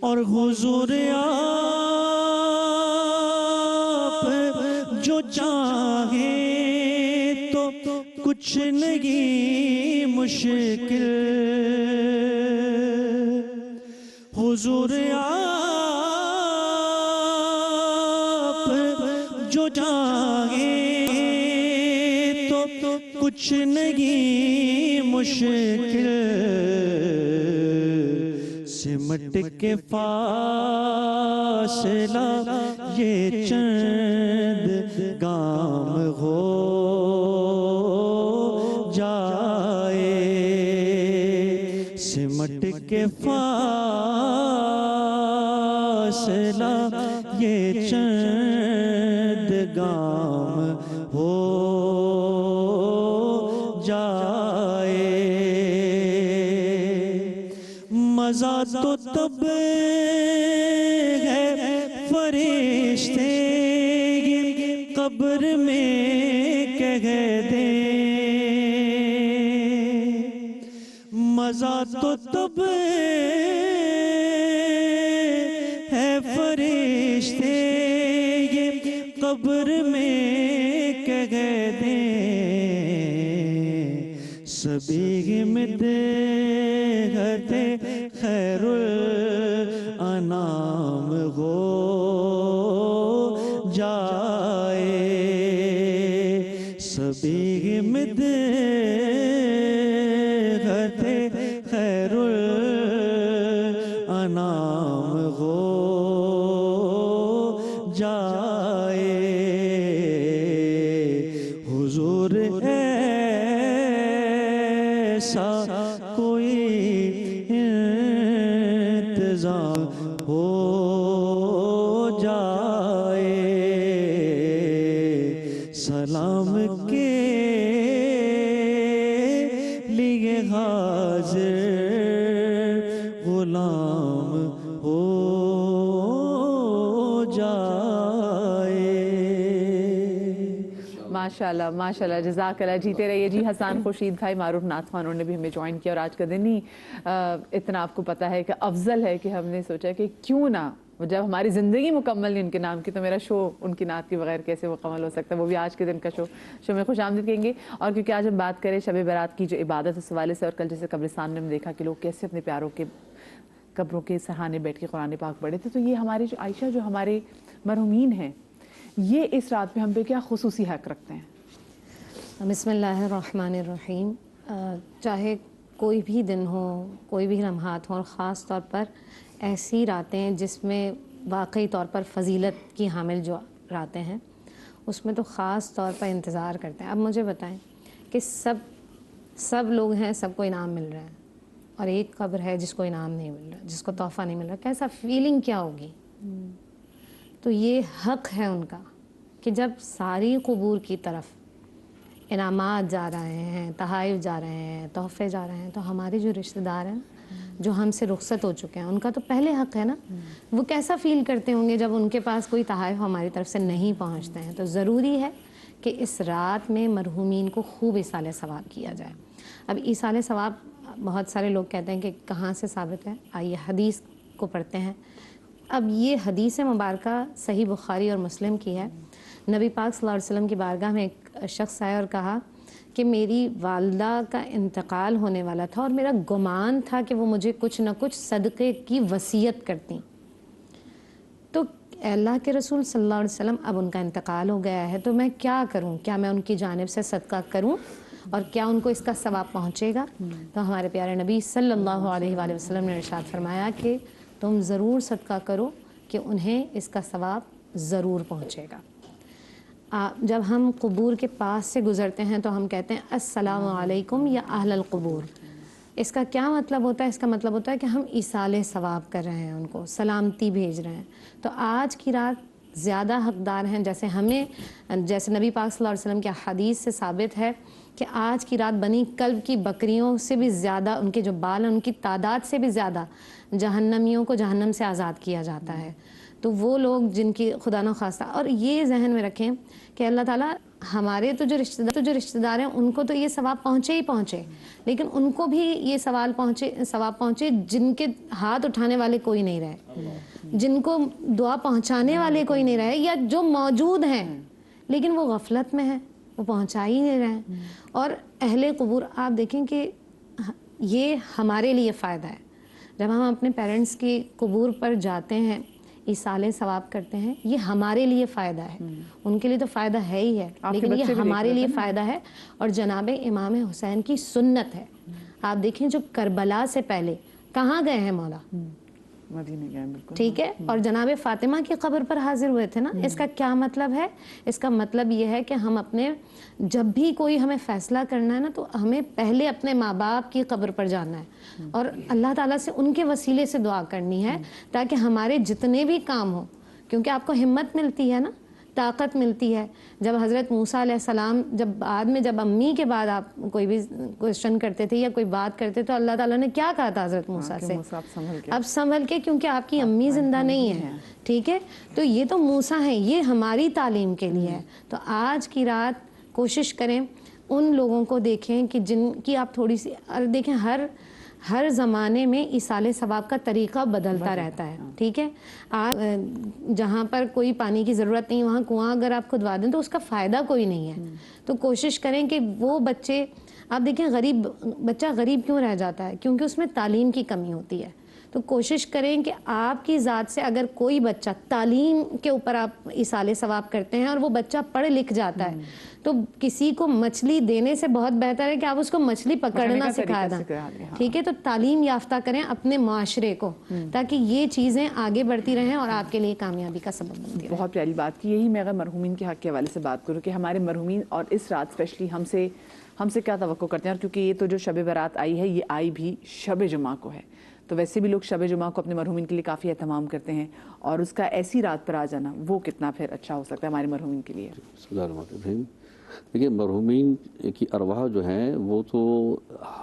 اور حضور آپ جو چاہیں تو کچھ نہیں مشکل، حضور آپ جو چاہیں تو کچھ نہیں مشکل، سمٹ کے فاصلہ یہ چند گام ہو جائے، سمٹ کے فاصلہ یہ چند گام ہو جائے، مزہ تو تب ہے فرشتے قبر میں کہہ دیں، مزہ تو تب ہے فرشتے قبر میں کہہ دیں، سبھی میں دیکھتے خیر الانام ہو جائے، سبھی میں دیکھتے خیر الانام ہو جائے، حضور ایسا کوئی انتظام ہو جائے، سلام کے لیے حاضر غلام ہو جائے۔ ماشاءاللہ ماشاءاللہ، جزاک اللہ، جیتے رہیے جی۔ حسان خورشید بھائی، معروف نعت خوان، انہوں نے بھی ہمیں جوائن کیا، اور آج کا دن ہی اتنا آپ کو پتہ ہے کہ افضل ہے کہ ہم نے سوچا کہ کیوں نہ، جب ہماری زندگی مکمل نہیں ان کے نام کی تو میرا شو ان کی نعت کے بغیر کیسے مکمل ہو سکتا ہے، وہ بھی آج کے دن کا شو میں خوش آمدید کہیں گے۔ اور کیونکہ آج ہم بات کریں شب برات کی جو عبادت اس حوالے سے، اور کل جیسے قبرستان میں ہم دیکھا کہ لوگ کیسے اپنے پیاروں کے قبروں کے سہانے بیٹھ کے قرآن پاک پڑھے تھے، تو یہ ہماری جو عائشہ جو ہمارے مرحومین ہیں، یہ اس رات میں ہم پہ کیا خصوصی حق رکھتے ہیں؟ بسم اللہ الرحمن الرحیم۔ چاہے کوئی بھی دن ہو، کوئی بھی لمحات ہوں، اور خاص طور پر ایسی راتیں جس میں واقعی طور پر فضیلت کی حامل جو راتیں ہیں، اس میں تو خاص طور پر انتظار کرتے ہیں۔ اب مجھے بتائیں کہ سب لوگ ہیں، سب کو انعام مل رہا ہے، اور ایک قبر ہے جس کو انعام نہیں مل رہا، جس کو تحفہ نہیں مل رہا، کیسا فیلنگ کیا ہوگی؟ تو یہ حق ہے ان کا کہ جب ساری قبور کی طرف انعامات جا رہے ہیں، تحائف جا رہے ہیں، تحفے جا رہے ہیں، تو ہمارے جو رشتہ دار ہیں جو ہم سے رخصت ہو چکے ہیں، ان کا تو پہلے حق ہے نا۔ وہ کیسا فیل کرتے ہوں گے جب ان کے پاس کوئی تحائف ہماری طرف سے نہیں پہنچتے ہیں؟ تو ضروری ہے کہ اس رات میں مرحومین کو خوب ایصال ثواب کیا جائے۔ اب ایصال ثواب بہت سارے لوگ کہتے ہیں کہ کہاں سے ثابت ہے، آئیے حدیث کو پڑھتے ہیں۔ اب یہ حدیث مبارکہ صحیح بخاری اور مسلم کی ہے۔ نبی پاک صلی اللہ علیہ وسلم کی بارگاہ میں ایک شخص آیا اور کہا کہ میری والدہ کا انتقال ہونے والا تھا اور میرا گمان تھا کہ وہ مجھے کچھ نہ کچھ صدقے کی وصیت کرتی، تو اللہ کے رسول صلی اللہ علیہ وسلم اب ان کا انتقال ہو گیا ہے، تو میں کیا کروں؟ کیا میں ان کی جانب سے صدقہ کروں اور کیا ان کو اس کا ثواب پہنچے گا؟ تو ہمارے پیارے نبی صلی اللہ علیہ وآلہ وسلم نے ارشاد فرمایا کہ تم ضرور صدقہ کرو کہ انہیں اس کا ثواب ضرور پہنچے گا۔ جب ہم قبور کے پاس سے گزرتے ہیں تو ہم کہتے ہیں السلام علیکم یا اہل القبور، اس کا کیا مطلب ہوتا ہے؟ اس کا مطلب ہوتا ہے کہ ہم ایصال ثواب کر رہے ہیں، ان کو سلامتی بھیج رہے ہیں. تو آج کی رات زیادہ حقدار ہیں. جیسے نبی پاک صلی اللہ علیہ وسلم کی حدیث سے ثابت ہے کہ آج کی رات بنی کلب کی بکریوں سے بھی زیادہ، ان کے جو بال ہیں ان کی تعداد سے بھی زیادہ جہنمیوں کو جہنم سے آزاد کیا جاتا ہے. تو وہ لوگ جن کی خدا نخواستہ، اور یہ ذہن میں رکھیں کہ اللہ تعالیٰ ہمارے جو رشتہ دار ہیں ان کو تو یہ ثواب پہنچے ہی پہنچے، لیکن ان کو بھی یہ ثواب پہنچے جن کے ہاتھ اٹھانے والے کوئی نہیں رہے، جن کو دعا پہنچانے والے کوئی نہیں رہے، یا جو موجود ہیں لیکن وہ غفلت میں ہیں، وہ پہنچا ہی نہیں رہے. اور اہل قبور آپ دیکھیں کہ یہ ہمارے لیے فائدہ ہے. جب ہم اپنے پیرنٹس کی قبور پر جاتے ہیں، ایصال ثواب کرتے ہیں، یہ ہمارے لیے فائدہ ہے. ان کے لیے تو فائدہ ہے ہی ہے، لیکن یہ ہمارے لیے فائدہ ہے. اور جناب امام حسین کی سنت ہے. آپ دیکھیں جو کربلا سے پہلے کہاں گئے ہیں مولا؟ مدینے گئے بالکل. ٹھیک ہے. اور جناب فاطمہ کی قبر پر حاضر ہوئے تھے نا. اس کا کیا مطلب ہے؟ اس کا مطلب یہ ہے کہ ہم اپنے جب بھی کوئی ہمیں فیصلہ کرنا ہے نا تو ہمیں پہلے اپنے ماں باپ کی قبر پر جانا ہے اور اللہ تعالیٰ سے ان کے وسیلے سے دعا کرنی ہے تاکہ ہمارے جتنے بھی کام ہوں، کیونکہ آپ کو ہمت ملتی ہے نا، طاقت ملتی ہے. جب حضرت موسیٰ علیہ السلام جب امی کے بعد آپ کوئی بھی کوشچن کرتے تھے یا کوئی بات کرتے تو اللہ تعالیٰ نے کیا کہا تھا حضرت موسیٰ سے؟ اب سنبھل کے، کیونکہ آپ کی امی زندہ نہیں ہے. ٹھیک ہے. تو یہ تو موسیٰ ہیں، یہ ہماری تعلیم کے لیے ہے. تو آج کی رات کوشش کریں ان لوگوں کو دیکھیں کہ جن کی آپ تھوڑی سی، اور دیکھیں ہر زمانے میں ایصال ثواب کا طریقہ بدلتا رہتا ہے. ٹھیک ہے. جہاں پر کوئی پانی کی ضرورت نہیں وہاں کنواں اگر آپ کھدوا دیں تو اس کا فائدہ کوئی نہیں ہے. تو کوشش کریں کہ وہ بچے، آپ دیکھیں بچہ غریب کیوں رہ جاتا ہے؟ کیونکہ اس میں تعلیم کی کمی ہوتی ہے. تو کوشش کریں کہ آپ کی ذات سے اگر کوئی بچہ تعلیم کے اوپر آپ ایصال ثواب کرتے ہیں اور وہ بچہ پڑھ لکھ جاتا ہے تو کسی کو مچھلی دینے سے بہت بہتر ہے کہ آپ اس کو مچھلی پکڑنا سکھا دیں. ٹھیک ہے. تو تعلیم یافتہ کریں اپنے معاشرے کو تاکہ یہ چیزیں آگے بڑھتی رہیں اور آپ کے لیے کامیابی کا سبب بنتی رہیں. بہت پیاری بات کی. یہی میں اگر مرحومین کے حق کے حوالے سے بات کروں کہ ہمارے مرحومین اور اس رات اسپیشلی ہم سے کیا توقع کرتے ہیں، اور کیونکہ یہ تو جو شب برات آئی ہے یہ آئی بھی شب جمعہ کو ہے، تو ویسے بھی لوگ شب جمعہ کو اپنے مرحومین کے لیے کافی اہتمام کرتے ہیں، اور اس کا ایسی رات پر آ جانا وہ کتنا پھر اچھا ہو سکتا ہے ہمارے مرحومین کے لیے. دیکھیے مرحومین کی ارواح جو ہیں وہ تو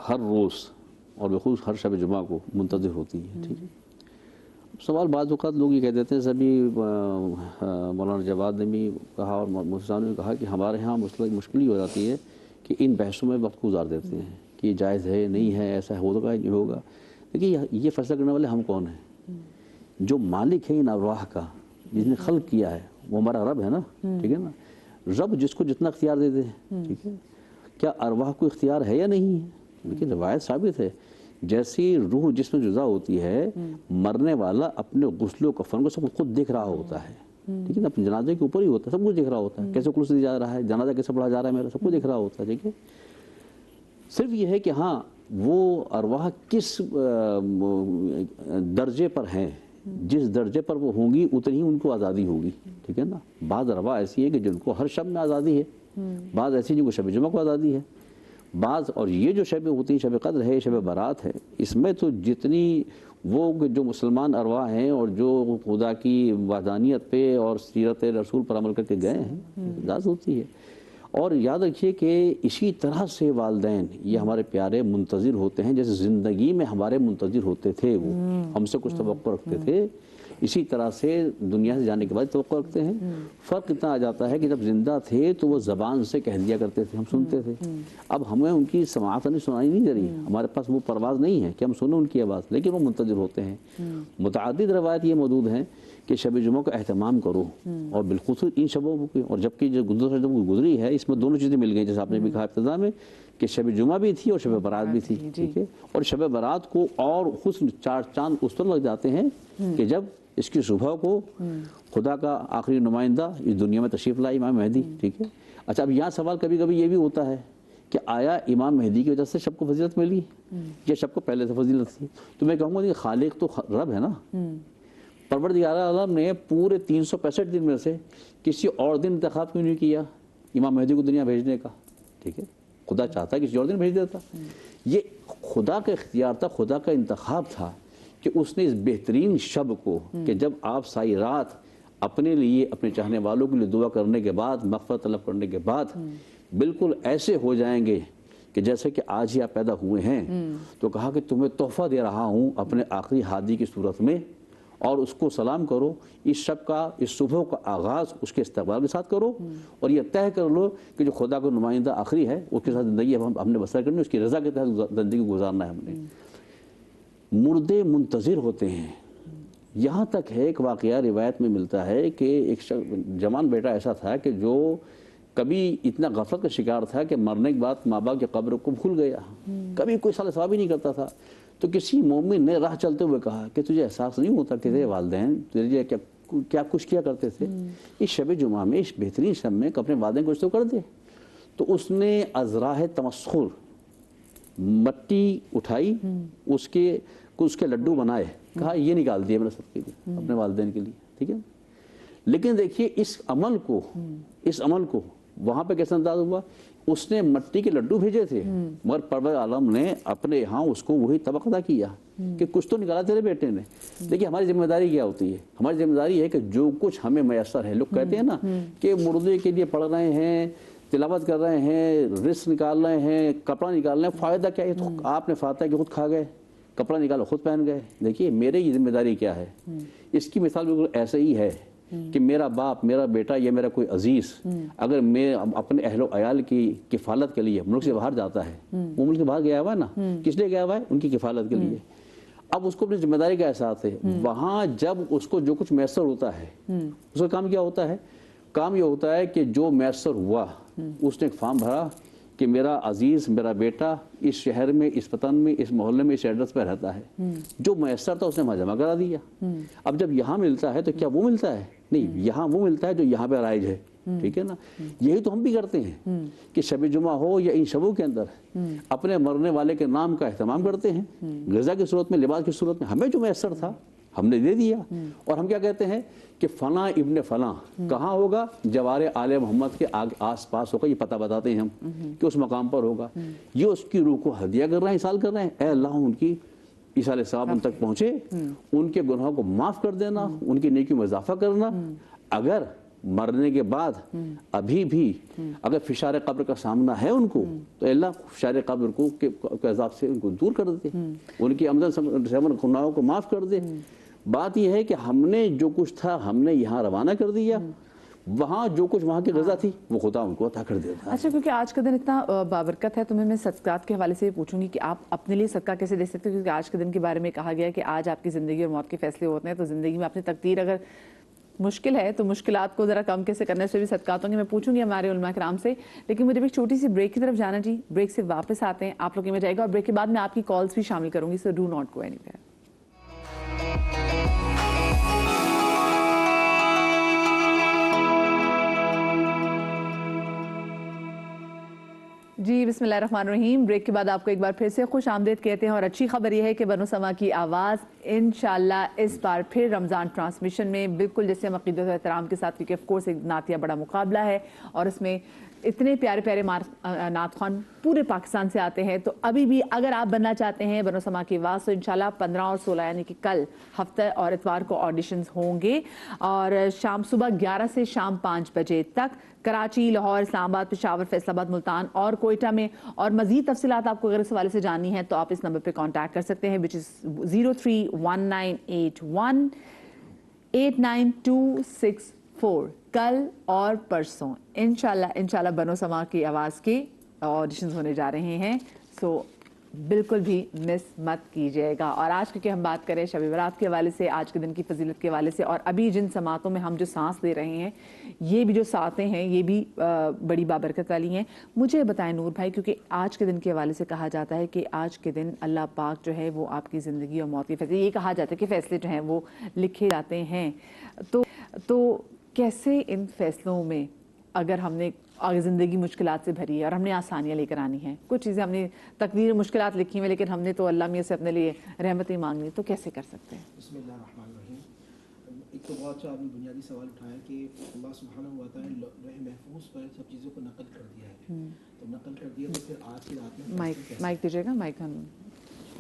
ہر روز اور بخصوص ہر شب جمعہ کو منتظر ہوتی ہیں. ٹھیک ہے. سوال بعض اوقات لوگ یہ کہہ دیتے ہیں، سبھی مولانا جواد نے بھی کہا اور مفتی نے بھی کہا کہ ہمارے ہاں مشکل ہی ہو جاتی ہے کہ ان بحثوں میں وقت گزار دیتے ہیں کہ جائز ہے نہیں ہے، ایسا ہوگا نہیں ہوگا. دیکھیے یہ فیصلہ کرنے والے ہم کون ہیں؟ جو مالک ہے ان ارواح کا، جس نے خلق کیا ہے، وہ ہمارا رب ہے نا. ٹھیک ہے نا. رب جس کو جتنا اختیار دے دے. ٹھیک ہے. کیا ارواح کو اختیار ہے یا نہیں ہے؟ لیکن روایت ثابت ہے جیسی روح جس میں جزا ہوتی ہے، مرنے والا اپنے غسل و کفن کو سب خود دیکھ رہا ہوتا ہے. ٹھیک ہے نا. اپنے جنازے کے اوپر ہی ہوتا ہے، سب کچھ دیکھ رہا ہوتا ہے، کیسے کلس دی جا رہا ہے، جنازہ کیسے پڑھا جا رہا ہے میرا، سب کچھ دیکھ رہا ہوتا ہے. ٹھیک ہے. صرف یہ ہے کہ ہاں وہ ارواح کس درجے پر ہیں، جس درجے پر وہ ہوں گی اتنی ہی ان کو آزادی ہوگی. ٹھیک ہے نا. بعض ارواح ایسی ہے کہ جن کو ہر شب میں آزادی ہے، بعض ایسی جن کو شب جمعہ کو آزادی ہے، بعض اور یہ جو شب ہوتی ہیں، شب قدر ہے، شب برات ہے، اس میں تو جتنی وہ جو مسلمان ارواح ہیں اور جو خدا کی وحدانیت پہ اور سیرت رسول پر عمل کر کے گئے ہیں، اجازت ہوتی ہے. اور یاد رکھیے کہ اسی طرح سے والدین یہ ہمارے پیارے منتظر ہوتے ہیں، جیسے زندگی میں ہمارے منتظر ہوتے تھے، وہ ہم سے کچھ توقع رکھتے تھے، اسی طرح سے دنیا سے جانے کے بعد توقع رکھتے ہیں. فرق اتنا آ جاتا ہے کہ جب زندہ تھے تو وہ زبان سے کہہ دیا کرتے تھے، ہم سنتے تھے. اب ہمیں ان کی سماعت سنائی نہیں دے رہی، ہمارے پاس وہ پرواز نہیں ہے کہ ہم سنیں ان کی آواز، لیکن وہ منتظر ہوتے ہیں. متعدد روایت یہ موجود ہیں کہ شب جمعہ کا اہتمام کرو، اور بالخصوص ان شبوں کو. اور جبکہ جو گزری ہے اس میں دونوں چیزیں مل گئی، جیسے آپ نے بھی کہا ابتدا میں کہ شب جمعہ بھی تھی اور شب برات بھی تھی. ٹھیک ہے. اور شب برات کو اور حسن چار چاند اس طرح لگ جاتے ہیں کہ جب اس کی صبح کو خدا کا آخری نمائندہ اس دنیا میں تشریف لائے، امام مہدی. ٹھیک ہے. اچھا اب یہاں سوال کبھی کبھی یہ بھی ہوتا ہے کہ آیا امام مہدی کی وجہ سے شب کو فضیلت ملی یا شب کو پہلے سے فضیلت تھی؟ تو میں کہوں گا کہ خالق تو رب ہے نا. پروردگار عالم نے پورے 365 دن میں سے کسی اور دن انتخاب کیوں نہیں کیا امام مہدی کو دنیا بھیجنے کا؟ ٹھیک ہے. خدا چاہتا ہے کسی اور دن بھیج دیتا. یہ خدا کا اختیار تھا, خدا کا انتخاب تھا کہ اس نے اس بہترین شب کو کہ جب آپ ساری رات اپنے لیے, اپنے چاہنے والوں کے لیے دعا کرنے کے بعد, مغفرت طلب کرنے کے بعد بالکل ایسے ہو جائیں گے کہ جیسے کہ آج ہی آپ پیدا ہوئے ہیں, تو کہا کہ تمہیں تحفہ دے رہا ہوں اپنے آخری ہادی کی صورت میں, اور اس کو سلام کرو. اس شب کا, اس صبح کا آغاز اس کے استقبال کے ساتھ کرو, اور یہ طے کر لو کہ جو خدا کا نمائندہ آخری ہے اس کے ساتھ زندگی ہم نے بسر کرنی, اس کی رضا کے تحت زندگی گزارنا ہے ہم نے. مردے منتظر ہوتے ہیں. یہاں تک ہے ایک واقعہ روایت میں ملتا ہے کہ ایک جوان بیٹا ایسا تھا کہ جو کبھی اتنا غفلت کا شکار تھا کہ مرنے کے بعد ماں باپ کی قبر کو بھول گیا, کبھی کوئی سال ثواب ہی نہیں کرتا تھا. تو کسی مومن نے راہ چلتے ہوئے کہا کہ تجھے احساس نہیں ہوتا کہ تیرے والدین تجھے کیا کچھ کیا کرتے تھے, اس شب جمعہ میں, اس بہترین شب میں اپنے والدین کو کچھ تو کر دے. تو اس نے ازراہ تمسخر مٹی اٹھائی, اس کے لڈو بنائے, کہا یہ نکال دیے میں نے سب کے لیے, اپنے والدین کے لیے, ٹھیک ہے. لیکن دیکھیے اس عمل کو وہاں پہ کیسا انداز ہوا, اس نے مٹی کے لڈو بھیجے تھے مگر پروردگار عالم نے اپنے یہاں اس کو وہی طبق ادا کیا کہ کچھ تو نکالا تیرے بیٹے نے. دیکھیے ہماری ذمہ داری کیا ہوتی ہے, ہماری ذمہ داری ہے کہ جو کچھ ہمیں میسر ہے, لوگ کہتے ہیں نا کہ مردے کے لیے پڑھ رہے ہیں, تلاوت کر رہے ہیں, رزق نکال رہے ہیں, کپڑا نکال رہے ہیں, فائدہ کیا ہے؟ تو آپ نے فاتحہ کہ خود کھا گئے, کپڑا نکالا خود پہن گئے. دیکھیے میری ذمہ داری کیا ہے, اس کی مثال بالکل ایسے ہی ہے کہ میرا باپ, میرا بیٹا یا میرا کوئی عزیز اگر میں اپنے اہل و عیال کی کفالت کے لیے ملک سے باہر جاتا ہے, وہ ملک سے باہر گیا ہوا ہے نا, کس لیے گیا ہوا ہے؟ ان کی کفالت کے لیے. اب اس کو اپنی ذمہ داری کا احساس ہے. وہاں جب اس کو جو کچھ میسر ہوتا ہے, اس کا کام کیا ہوتا ہے؟ کام یہ ہوتا ہے کہ جو میسر ہوا اس نے ایک فارم بھرا کہ میرا عزیز, میرا بیٹا اس شہر میں, اس وطن میں, اس محلے میں, اس ایڈریس پہ رہتا ہے. جو میسر تھا اس نے وہاں جمع کرا دیا. اب جب یہاں ملتا ہے تو کیا وہ ملتا ہے؟ نہیں, یہاں وہ ملتا ہے جو یہاں پہ رائج ہے, ٹھیک ہے نا. یہی تو ہم بھی کرتے ہیں کہ شب جمعہ ہو یا ان شبوں کے اندر اپنے مرنے والے کے نام کا اہتمام کرتے ہیں, غذا کی صورت میں, لباس کی صورت میں. ہمیں جو میسر تھا ہم نے دے دیا, اور ہم کیا کہتے ہیں کہ فلاں ابن فلاں کہاں ہوگا؟ جوار آل محمد کے آس پاس ہوگا. یہ پتہ بتاتے ہیں ہم کہ اس مقام پر ہوگا. یہ اس کی روح کو ہدیہ کر رہے ہیں, اصال کر رہے ہیں. اے اللہ ان کی ایصال ثواب ان تک پہنچے, ان کے گناہوں کو معاف کر دینا, ان کی نیکی میں اضافہ کرنا. اگر مرنے کے بعد ابھی بھی اگر فشار قبر کا سامنا ہے ان کو, تو اللہ فشار قبر کو کے عذاب سے ان کو دور کر دے, ان کی آمدن گناہوں کو معاف کر دے. بات یہ ہے کہ ہم نے جو کچھ تھا ہم نے یہاں روانہ کر دیا, وہاں جو کچھ وہاں کی غذا تھی وہ خدا ان کو عطا کر دیتا ہے. اچھا, کیونکہ آج کا دن اتنا بابرکت ہے تو میں صدقات کے حوالے سے یہ پوچھوں گی کہ آپ اپنے لیے صدقہ کیسے دے سکتے ہیں, کیونکہ آج کے دن کے بارے میں کہا گیا ہے کہ آج آپ کی زندگی اور موت کے فیصلے ہوتے ہیں, تو زندگی میں اپنی تقدیر اگر مشکل ہے تو مشکلات کو ذرا کم کیسے کرنے سے بھی صدقات ہوں گے, میں پوچھوں گی ہمارے علماء کرام سے. لیکن مجھے ایک چھوٹی سی بریک کی طرف جانا جی, بریک سے واپس آتے ہیں, آپ لوگوں میں جائے گا, اور بریک کے بعد میں آپ کی کالز بھی شامل کروں گی, so do not go anywhere. جی بسم اللہ الرحمن الرحیم. بریک کے بعد آپ کو ایک بار پھر سے خوش آمدید کہتے ہیں, اور اچھی خبر یہ ہے کہ بنو سما کی آواز انشاءاللہ اس بار پھر رمضان ٹرانسمیشن میں بالکل جیسے ہم عقیدت و احترام کے ساتھ, کیونکہ آف کورس ایک نعتیہ بڑا مقابلہ ہے اور اس میں اتنے پیارے پیارے نعت خوان پورے پاکستان سے آتے ہیں. تو ابھی بھی اگر آپ بننا چاہتے ہیں بنو سما کی آواز, تو انشاءاللہ 15 اور 16 یعنی کہ کل ہفتہ اور اتوار کو آڈیشنز ہوں گے, اور شام صبح 11 سے شام 5 بجے تک کراچی, لاہور, اسلام آباد, پشاور, فیصل آباد, ملتان اور کوئٹہ میں. اور مزید تفصیلات آپ کو اگر اس حوالے سے جاننی ہے تو آپ اس نمبر پہ کانٹیکٹ کر سکتے ہیں, which is 0319818924. کل اور پرسوں انشاءاللہ بنو سما کی آواز کے آڈیشنز ہونے جا رہے ہیں, سو بالکل بھی مس مت کیجیے گا. اور آج کیونکہ ہم بات کریں شب برات کے حوالے سے, آج کے دن کی فضیلت کے حوالے سے, اور ابھی جن سماعتوں میں ہم جو سانس لے رہے ہیں, یہ بھی جو ساتیں ہیں یہ بھی بڑی بابرکت والی ہیں. مجھے بتائیں نور بھائی, کیونکہ آج کے دن کے حوالے سے کہا جاتا ہے کہ آج کے دن اللہ پاک جو ہے وہ آپ کی زندگی اور موت کے فیصلے, یہ کہا جاتا ہے کہ فیصلے جو ہیں وہ لکھے جاتے ہیں. تو کیسے ان فیصلوں میں اگر ہم نے زندگی مشکلات سے بھری ہے اور ہم نے آسانیاں لے کر آنی ہیں, کچھ چیزیں ہم نے تقدیر مشکلات لکھی ہوئی, لیکن ہم نے تو اللہ میاں سے اپنے لیے رحمتیں مانگنی, تو کیسے کر سکتے ہیں؟ بسم اللہ الرحمن الرحیم. ایک تو بہت اچھا آپ نے بنیادی سوال اٹھایا کہ اللہ سبحانہ و تعالیٰ نے لوح محفوظ پر سب چیزوں کو نقل کر دیا ہے, تو نقل کر دیا تو پھر آج کی رات میں مائک دیجیے گا, مائک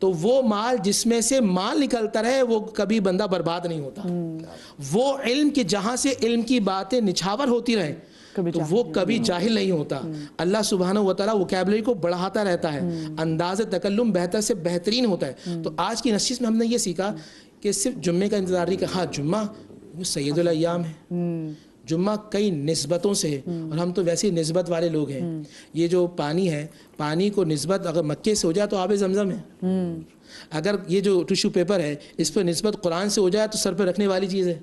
تو وہ مال جس میں سے مال نکلتا رہے وہ کبھی بندہ برباد نہیں ہوتا. وہ علم کہ جہاں سے علم کی باتیں نچھاور ہوتی رہیں تو وہ کبھی جاہل نہیں ہوتا. اللہ سبحانہ و تعالیٰ وکیبلری کو بڑھاتا رہتا ہے, انداز تکلم بہتر سے بہترین ہوتا ہے. تو آج کی نشست میں ہم نے یہ سیکھا کہ صرف جمعے کا انتظار نہیں, کہ ہاں جمعہ وہ سید الایام ہے, جمعہ کئی نسبتوں سے ہے, اور ہم تو ویسے نسبت والے لوگ ہیں. یہ جو پانی ہے, پانی کو نسبت اگر مکے سے ہو جائے تو آب زمزم ہے, اگر یہ جو ٹیشو پیپر ہے اس پہ نسبت قرآن سے ہو جائے تو سر پہ رکھنے والی چیز ہے.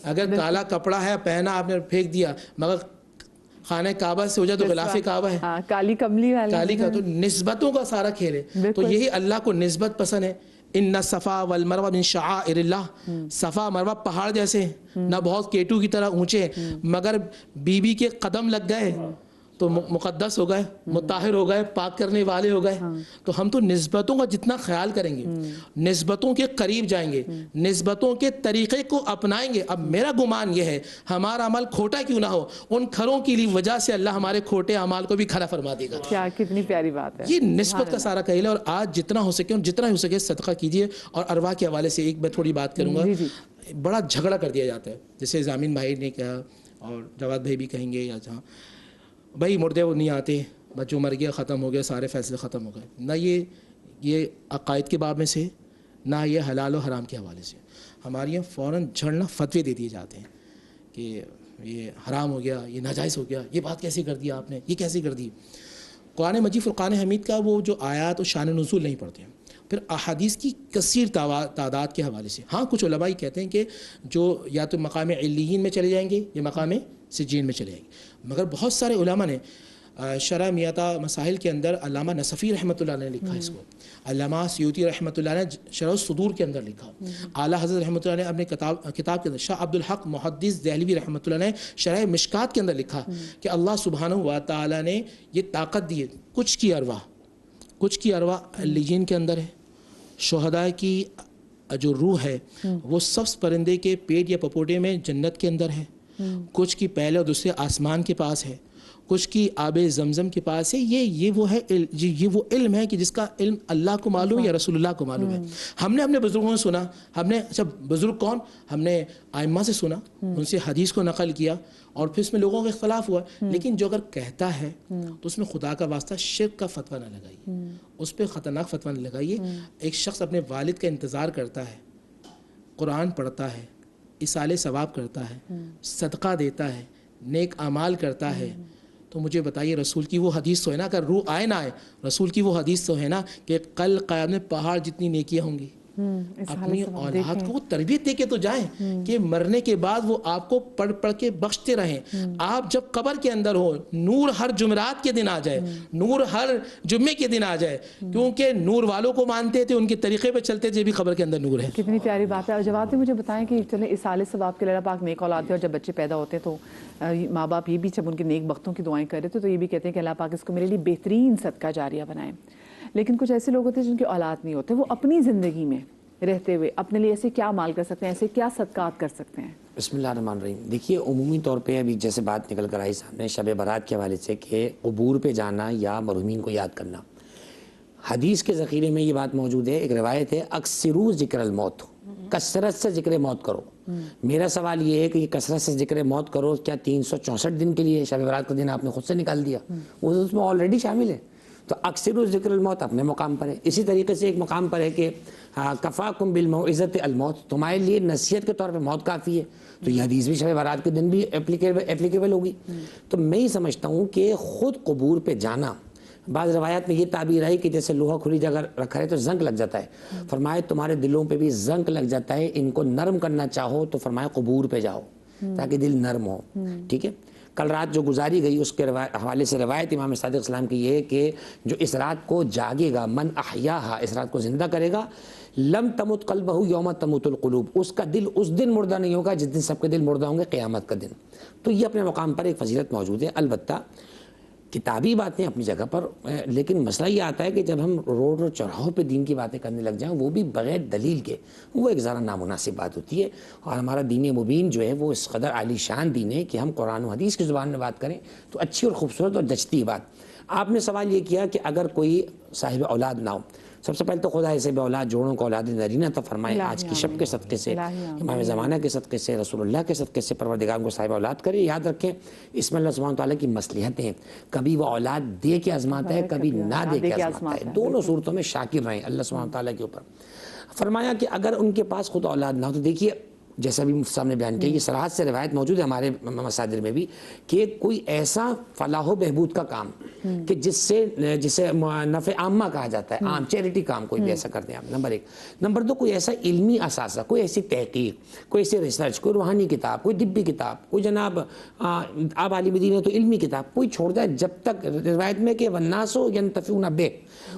اگر کالا کپڑا ہے پہنا آپ نے پھینک دیا مگر خانہ کعبہ سے ہو جائے تو غلاف کعبہ ہے, کالی کملی والی, کالی کا. تو نسبتوں کا سارا کھیل ہے. تو یہی اللہ کو نسبت پسند ہے. ان صفا والمروہ من شعائر اللہ, صفا مروہ پہاڑ جیسے ہیں, نہ بہت کیٹو کی طرح اونچے, مگر بی بی کے قدم لگ گئے تو مقدس ہو گئے, مطہر ہو گئے, پاک کرنے والے ہو گئے. تو ہم تو نسبتوں کا جتنا خیال کریں گے, نسبتوں کے قریب جائیں گے, نسبتوں کے طریقے کو اپنائیں گے. اب میرا گمان یہ ہے ہمارا عمل کھوٹا کیوں نہ ہو, ان کھروں کی وجہ سے اللہ ہمارے کھوٹے اعمال کو بھی کھرا فرما دے گا. کیا کتنی پیاری بات ہے. یہ نسبت کا سارا کھیل ہے. اور آج جتنا ہو سکے جتنا ہو سکے صدقہ کیجیے. اور ارواح کے حوالے سے ایک میں تھوڑی بات کروں گا. بڑا جھگڑا کر دیا جاتا ہے, جیسے زامین بھائی نے کہا اور جواد بھائی بھی کہیں گے, یا جہاں بھائی مردے وہ نہیں آتے, بس جو مر گیا ختم ہو گیا, سارے فیصلے ختم ہو گئے. نہ یہ عقائد کے باب میں سے, نہ یہ حلال و حرام کے حوالے سے. ہمارے یہاں فوراً جھڑنا فتوے دے دیے جاتے ہیں کہ یہ حرام ہو گیا, یہ ناجائز ہو گیا, یہ بات کیسے کر دیا آپ نے, یہ کیسے کر دی. قرآن مجید فرقان حمید کا وہ جو آیات و شان نزول نہیں پڑھتے ہیں. پھر احادیث کی کثیر تعداد کے حوالے سے ہاں کچھ علماء کہتے ہیں کہ جو یا تو مقام علیین میں چلے جائیں گے یا مقام سجین میں چلے جائیں گے. مگر بہت سارے علماء نے شرح میتا مسائل کے اندر, علامہ نصفی رحمۃ اللہ نے لکھا اس کو, علامہ سیوطی رحمۃ اللہ نے شرح الصدور کے اندر لکھا, اعلیٰ حضرت رحمۃ اللہ نے اپنے کتاب کے اندر, شاہ عبد الحق محدث دہلوی رحمۃ اللہ نے شرح مشکات کے اندر لکھا کہ اللہ سبحانہ و تعالیٰ نے یہ طاقت دی ہے. کچھ کی ارواح علیین کے اندر ہے, شہداء کی جو روح ہے وہ سبز پرندے کے پیٹ یا پپوٹے میں جنت کے اندر ہے, کچھ کی پہلے اور دوسرے آسمان کے پاس ہے, کچھ کی آب زمزم کے پاس ہے. یہ وہ علم ہے کہ جس کا علم اللہ کو معلوم ہے یا رسول اللہ کو معلوم ہے. ہم نے اپنے بزرگوں سے سنا, ہم نے اچھا بزرگ کون, ہم نے ائمہ سے سنا, ان سے حدیث کو نقل کیا, اور پھر اس میں لوگوں کا اختلاف ہوا. لیکن جو اگر کہتا ہے تو اس میں خدا کا واسطہ شرک کا فتویٰ نہ لگائیے, اس پہ خطرناک فتویٰ نہ لگائیے. ایک شخص اپنے والد کا انتظار کرتا ہے, قرآن پڑھتا ہے, ایصال ثواب کرتا ہے, صدقہ دیتا ہے, نیک اعمال کرتا ہے, تو مجھے بتائیے رسول کی وہ حدیث تو ہے نا, اگر روح آئے نہ آئے, رسول کی وہ حدیث تو ہے نا کہ کل قیامت میں پہاڑ جتنی نیکیاں ہوں گی. اپنی اولاد کو تربیت دے کے تو جائیں کہ مرنے کے بعد وہ آپ کو پڑھ پڑھ کے بخشتے رہیں. آپ جب قبر کے اندر ہو, نور ہر جمعرات کے دن آ جائے, نور ہر جمعے کے دن آ جائے, کیونکہ نور والوں کو مانتے تھے, ان کے طریقے پہ چلتے تھے, بھی قبر کے اندر نور ہے. کتنی پیاری بات ہے. اور جواب مجھے بتائیں کہ چلیں ایصال ثواب کے اللہ پاک نیک اولاد ہے, اور جب بچے پیدا ہوتے ہیں تو ماں باپ یہ بھی جب ان کے نیک بختوں کی دعائیں کر رہے تھے تو یہ بھی کہتے ہیں کہ اللہ پاک اس کو میرے لیے بہترین صدقہ جاریہ بنائیں. لیکن کچھ ایسے لوگ ہوتے ہیں جن کی اولاد نہیں ہوتے, وہ اپنی زندگی میں رہتے ہوئے اپنے لیے ایسے کیا مال کر سکتے ہیں, ایسے کیا صدقات کر سکتے ہیں؟ بسم اللہ الرحمن الرحیم. دیکھیے عمومی طور پہ ابھی جیسے بات نکل کر آئی سامنے شب برات کے حوالے سے کہ قبور پہ جانا یا مرحومین کو یاد کرنا, حدیث کے ذخیرے میں یہ بات موجود ہے. ایک روایت ہے, اکثروا ذکر الموت, کثرت سے ذکر موت کرو. میرا سوال یہ ہے کہ یہ کثرت سے ذکر موت کرو کیا 364 دن کے لیے شب برات کا دن آپ نے خود سے نکال دیا؟ وہ اس میں آلریڈی شامل ہے. تو اکثر ذکر الموت اپنے مقام پر ہے. اسی طریقے سے ایک مقام پر ہے کہ کفاکم بالموعظۃ الموت, تمہارے لیے نصیحت کے طور پہ موت کافی ہے. تو یہ حدیث بھی شب برات کے دن بھی اپلیکیبل ہوگی. تو میں ہی سمجھتا ہوں کہ خود قبور پہ جانا, بعض روایات میں یہ تعبیر ہے کہ جیسے لوہا کھلی جگہ رکھا ہے تو زنک لگ جاتا ہے, فرمائے تمہارے دلوں پہ بھی زنک لگ جاتا ہے, ان کو نرم کرنا چاہو تو فرمائے قبور پہ جاؤ تاکہ دل نرم ہو. ٹھیک ہے. کل رات جو گزاری گئی اس کے حوالے سے روایت امام صادق اسلام کی یہ ہے کہ جو اس رات کو جاگے گا, من احیاہا, اس رات کو زندہ کرے گا, لم تمت قلبہ یوم تموت القلوب, اس کا دل اس دن مردہ نہیں ہوگا جس دن سب کے دل مردہ ہوں گے, قیامت کا دن. تو یہ اپنے مقام پر ایک فضیلت موجود ہے. البتہ کتابی باتیں اپنی جگہ پر, لیکن مسئلہ یہ آتا ہے کہ جب ہم روڈ اور چوراہوں پہ دین کی باتیں کرنے لگ جائیں, وہ بھی بغیر دلیل کے, وہ ایک ذرا نامناسب بات ہوتی ہے. اور ہمارا دین مبین جو ہے وہ اس قدر عالی شان دین ہے کہ ہم قرآن و حدیث کی زبان میں بات کریں تو اچھی اور خوبصورت اور جچتی بات. آپ نے سوال یہ کیا کہ اگر کوئی صاحب اولاد نہ ہو, سب سے پہلے تو خدا ایسے بے اولاد جوڑوں کو اولاد نرینہ عطا فرمائے آج کی شب کے صدقے سے، امام زمانہ کے صدقے سے، رسول اللہ کے صدقے سے پروردگار کو صاحب اولاد کرے۔ یاد رکھیں اس میں اللہ سبحانہ تعالیٰ کی مصلحتیں ہیں، کبھی وہ اولاد دے کے آزماتا ہے، کبھی نہ دے کے آزماتا ہے، دونوں صورتوں میں شاکر رہیں اللہ سبحانہ تعالیٰ کے اوپر۔ فرمایا کہ اگر ان کے پاس خود اولاد نہ ہو تو دیکھیے جیسا بھی مفتی صاحب نے بیان کیا، یہ صراحت سے روایت موجود ہے ہمارے مصادر میں بھی کہ کوئی ایسا فلاح و بہبود کا کام کہ جسے نفع عامہ کہا جاتا ہے، عام چیریٹی کام کوئی بھی ایسا کرتے ہیں آپ، نمبر ایک۔ نمبر دو، کوئی ایسا علمی اثاثہ، کوئی ایسی تحقیق، کوئی ایسی ریسرچ، کوئی روحانی کتاب، کوئی طبی کتاب، کوئی جناب آپ عالم دین ہے تو علمی کتاب کوئی چھوڑ دے جب تک، روایت میں کہ والناس ینتفعون بہ،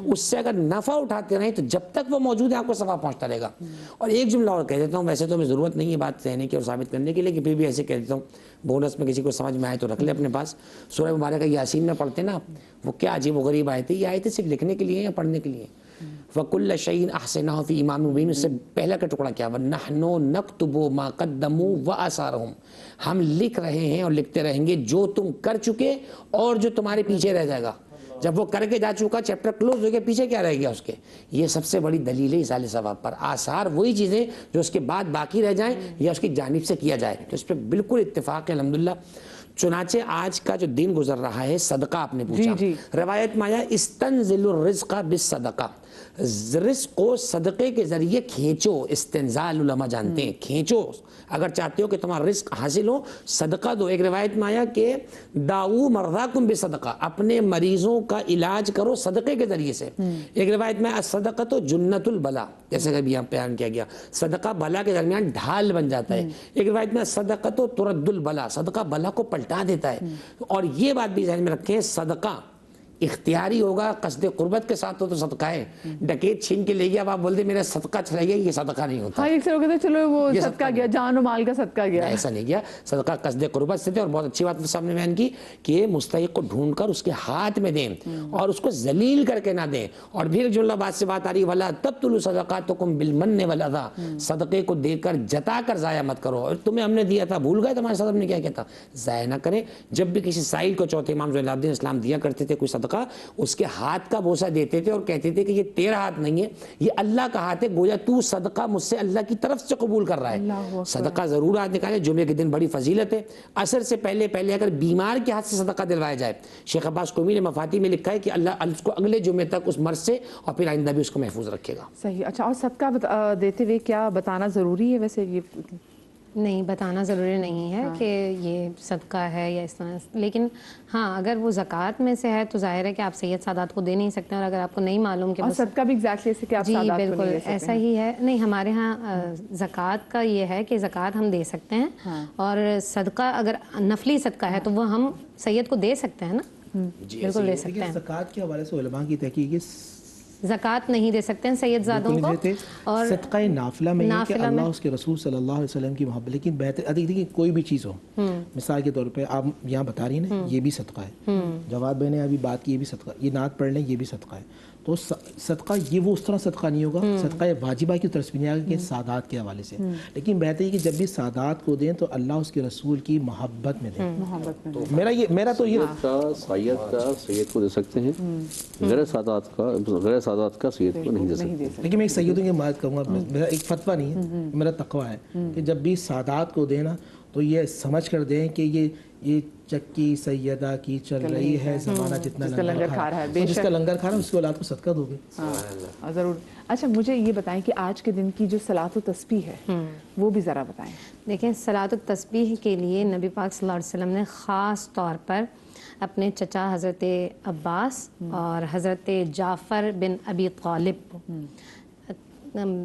اس سے اگر نفع اٹھاتے رہیں تو جب تک وہ موجود ہے آپ کو ثواب پہنچتا رہے گا۔ اور ایک جملہ اور کہہ دیتا ہوں، ویسے تو ہمیں ضرورت نہیں ہے بات کہنے کی اور ثابت کرنے کے لیے، کہ پھر بھی ایسے کہہ دیتا ہوں بونس میں کسی کو سمجھ میں آئے تو رکھ لے اپنے پاس۔ سورہ مبارکہ یاسین میں پڑھتے نا آپ، وہ کیا عجیب و غریب آیت ہے، یہ آیتیں صرف لکھنے کے لیے یا پڑھنے کے لیے؟ وَكُلَّ شَيْءٍ أَحْصَيْنَاهُ فِي إِمَامٍ مُبِينٍ، اس سے پہلا کا ٹکڑا کیا، وَنَحْنُ نَكْتُبُ مَا قَدَّمُوا وَآثَارَهُمْ، ہم لکھ رہے ہیں اور لکھتے رہیں گے جو تم کر چکے اور جو تمہارے پیچھے رہ جائے گا۔ جب وہ کر کے جا چکا چیپٹر کلوز ہو گیا، پیچھے کیا رہ گیا اس کے، یہ سب سے بڑی دلیل ہے ایصال ثواب پر۔ آثار وہی چیزیں جو اس کے بعد باقی رہ جائیں یا اس کی جانب سے کیا جائے، تو اس پہ بالکل اتفاق ہے الحمدللہ۔ چنانچہ آج کا جو دن گزر رہا ہے، صدقہ آپ نے پوچھا، روایت میں آیا استنزل الرزق بالصدقہ، رزق کو صدقے کے ذریعے کھینچو، استنزال علماء جانتے ہیں، کھینچو، اگر چاہتے ہو کہ تمہارا رزق حاصل ہو صدقہ دو۔ ایک روایت میں آیا کہ داؤ مرضاکم بصدقہ، اپنے مریضوں کا علاج کرو صدقے کے ذریعے سے۔ ایک روایت میں الصدقۃ جنۃ البلا، جیسے کہ یہاں بیان کیا گیا، صدقہ بلا کے درمیان ڈھال بن جاتا ہے۔ ایک روایت میں الصدقۃ ترد البلا، صدقہ بلا کو پلٹا دیتا ہے۔ اور یہ بات بھی ذہن میں رکھیں، صدقہ اختیاری ہوگا، قصد قربت کے ساتھ ہو تو صدقہ ہے۔ ڈکیت چھین کے لے گیا، اب آپ بول دیں میرا صدقہ چلا گیا، یہ صدقہ نہیں ہوتا۔ ہاں، ایک سے لوگ کہتے ہیں چلو وہ صدقہ گیا، جان و مال کا صدقہ گیا، ایسا نہیں گیا، صدقہ قصد قربت سے تھے۔ اور بہت اچھی بات صاحب نے بیان کی کہ مستحق کو ڈھونڈ کر اس کے ہاتھ میں دیں اور اس کو ذلیل کر کے نہ دیں۔ اور پھر جو بات سے بات آ رہی، ولا تبطلوا صدقاتکم بالمن والاذی، صدقے کو دے کر جتا کر ضائع مت کرو، اور تمہیں ہم نے دیا تھا بھول گئے، تمہارے ساتھ ہم نے کیا کیا تھا، ضائع نہ کریں۔ جب بھی کسی سائل کو چوتھے امام زین العابدین اسلام دیا کرتے تھے کوئی صدقہ، اس کے ہاتھ کا بوسہ دیتے تھے اور کہتے تھے کہ یہ تیرا ہاتھ نہیں ہے، یہ اللہ کا ہاتھ ہے، گویا تو صدقہ مجھ سے اللہ کی طرف سے قبول کر رہا ہے۔ صدقہ ضرور ہاتھ نکالے، جمعے کے دن بڑی فضیلت ہے۔ عصر سے پہلے اگر بیمار کے ہاتھ سے صدقہ دلوایا جائے، شیخ عباس قمی نے مفاتیح میں لکھا ہے کہ اللہ اس کو اگلے جمعے تک اس مرض سے اور پھر آئندہ بھی اس کو محفوظ رکھے گا۔ صحیح۔ اچھا، اور صدقہ دیتے ہوئے کیا بتانا ضروری ہے؟ ویسے یہ نہیں بتانا ضروری نہیں ہے کہ یہ صدقہ ہے یا اس طرح، لیکن ہاں اگر وہ زکوٰۃ میں سے ہے تو ظاہر ہے کہ آپ سید سادات کو دے نہیں سکتے، اور اگر آپ کو نہیں معلوم کہ اور صدقہ بھی ایگزیکٹلی ایسے کہ آپ جی سادات کو نہیں بالکل دے سکتے ایسا ہی ہے، نہیں ہمارے ہاں زکوٰۃ کا یہ ہے کہ زکوٰۃ ہم دے سکتے ہیں، اور صدقہ اگر نفلی صدقہ ہے تو وہ ہم سید کو دے سکتے ہیں نا، بالکل دے سکتے ہیں۔ زکوٰۃ کے حوالے سے علماء کی تحقیق زکوٰۃ نہیں دے سکتے ہیں سید زادوں کو، اور صدقہ نافلہ میں یہ کہ اللہ اس کے رسول صلی اللہ علیہ وسلم کی محبت، لیکن بہتر دیکھیے کوئی بھی چیز ہو، مثال کے طور پہ آپ یہاں بتا رہی ہیں نا یہ بھی صدقہ ہے، جواد بھائی نے ابھی بات کی یہ بھی صدقہ، یہ نعت پڑھ لیں یہ بھی صدقہ ہے، تو صدقہ یہ وہ اس طرح صدقہ نہیں ہوگا، صدقہ واجبہ کی طرف بھی نہیں آگا کہ سادات کے حوالے سے، لیکن بہتر ہے کہ جب بھی سادات کو دیں تو اللہ اس کے رسول کی محبت میں دیں۔ میرا تو یہ سید کا سید کو دے سکتے ہیں، غیر سادات کا سید کو نہیں دے سکتے۔ لیکن میں ایک سیدوں کی بات کروں گا، میرا ایک فتویٰ نہیں ہے، میرا تقویٰ ہے کہ جب بھی سادات کو دینا تو یہ سمجھ کر دیں کہ یہ چکی سیدہ کی چل رہی ہے، زمانہ جتنا لنگر کھا رہا ہے، جس کا لنگر کھا رہا ہے اس کو اولاد کو صدقہ دو گے۔ ہاں ضرور۔ اچھا مجھے یہ بتائیں کہ آج کے دن کی جو صلاۃ و تسبیح ہے وہ بھی ذرا بتائیں۔ دیکھیں صلاۃ و تسبیح کے لیے نبی پاک صلی اللہ علیہ وسلم نے خاص طور پر اپنے چچا حضرت عباس اور حضرت جعفر بن ابی طالب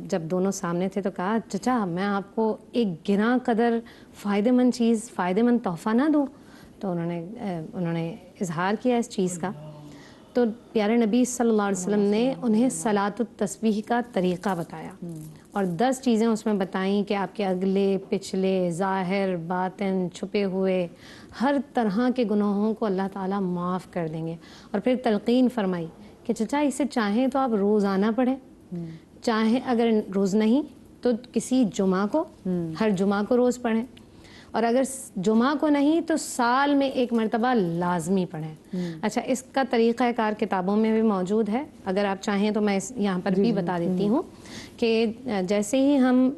جب دونوں سامنے تھے تو کہا چچا میں آپ کو ایک گراں قدر فائدہ مند چیز، فائدہ مند تحفہ نہ دوں؟ تو انہوں نے اظہار کیا اس چیز کا، تو پیارے نبی صلی اللہ علیہ وسلم نے انہیں صلاۃ التسبیح کا طریقہ بتایا اور 10 چیزیں اس میں بتائیں کہ آپ کے اگلے پچھلے ظاہر باطن چھپے ہوئے ہر طرح کے گناہوں کو اللہ تعالیٰ معاف کر دیں گے، اور پھر تلقین فرمائی کہ چچا اسے چاہیں تو آپ روزانہ پڑھیں، چاہیں اگر روز نہیں تو کسی جمعہ کو، ہر جمعہ کو روز پڑھیں، اور اگر جمعہ کو نہیں تو سال میں ایک مرتبہ لازمی پڑھیں۔ اچھا، اس کا طریقہ کار کتابوں میں بھی موجود ہے، اگر آپ چاہیں تو میں یہاں پر بھی بتا دیتی ہوں کہ جیسے ہی ہم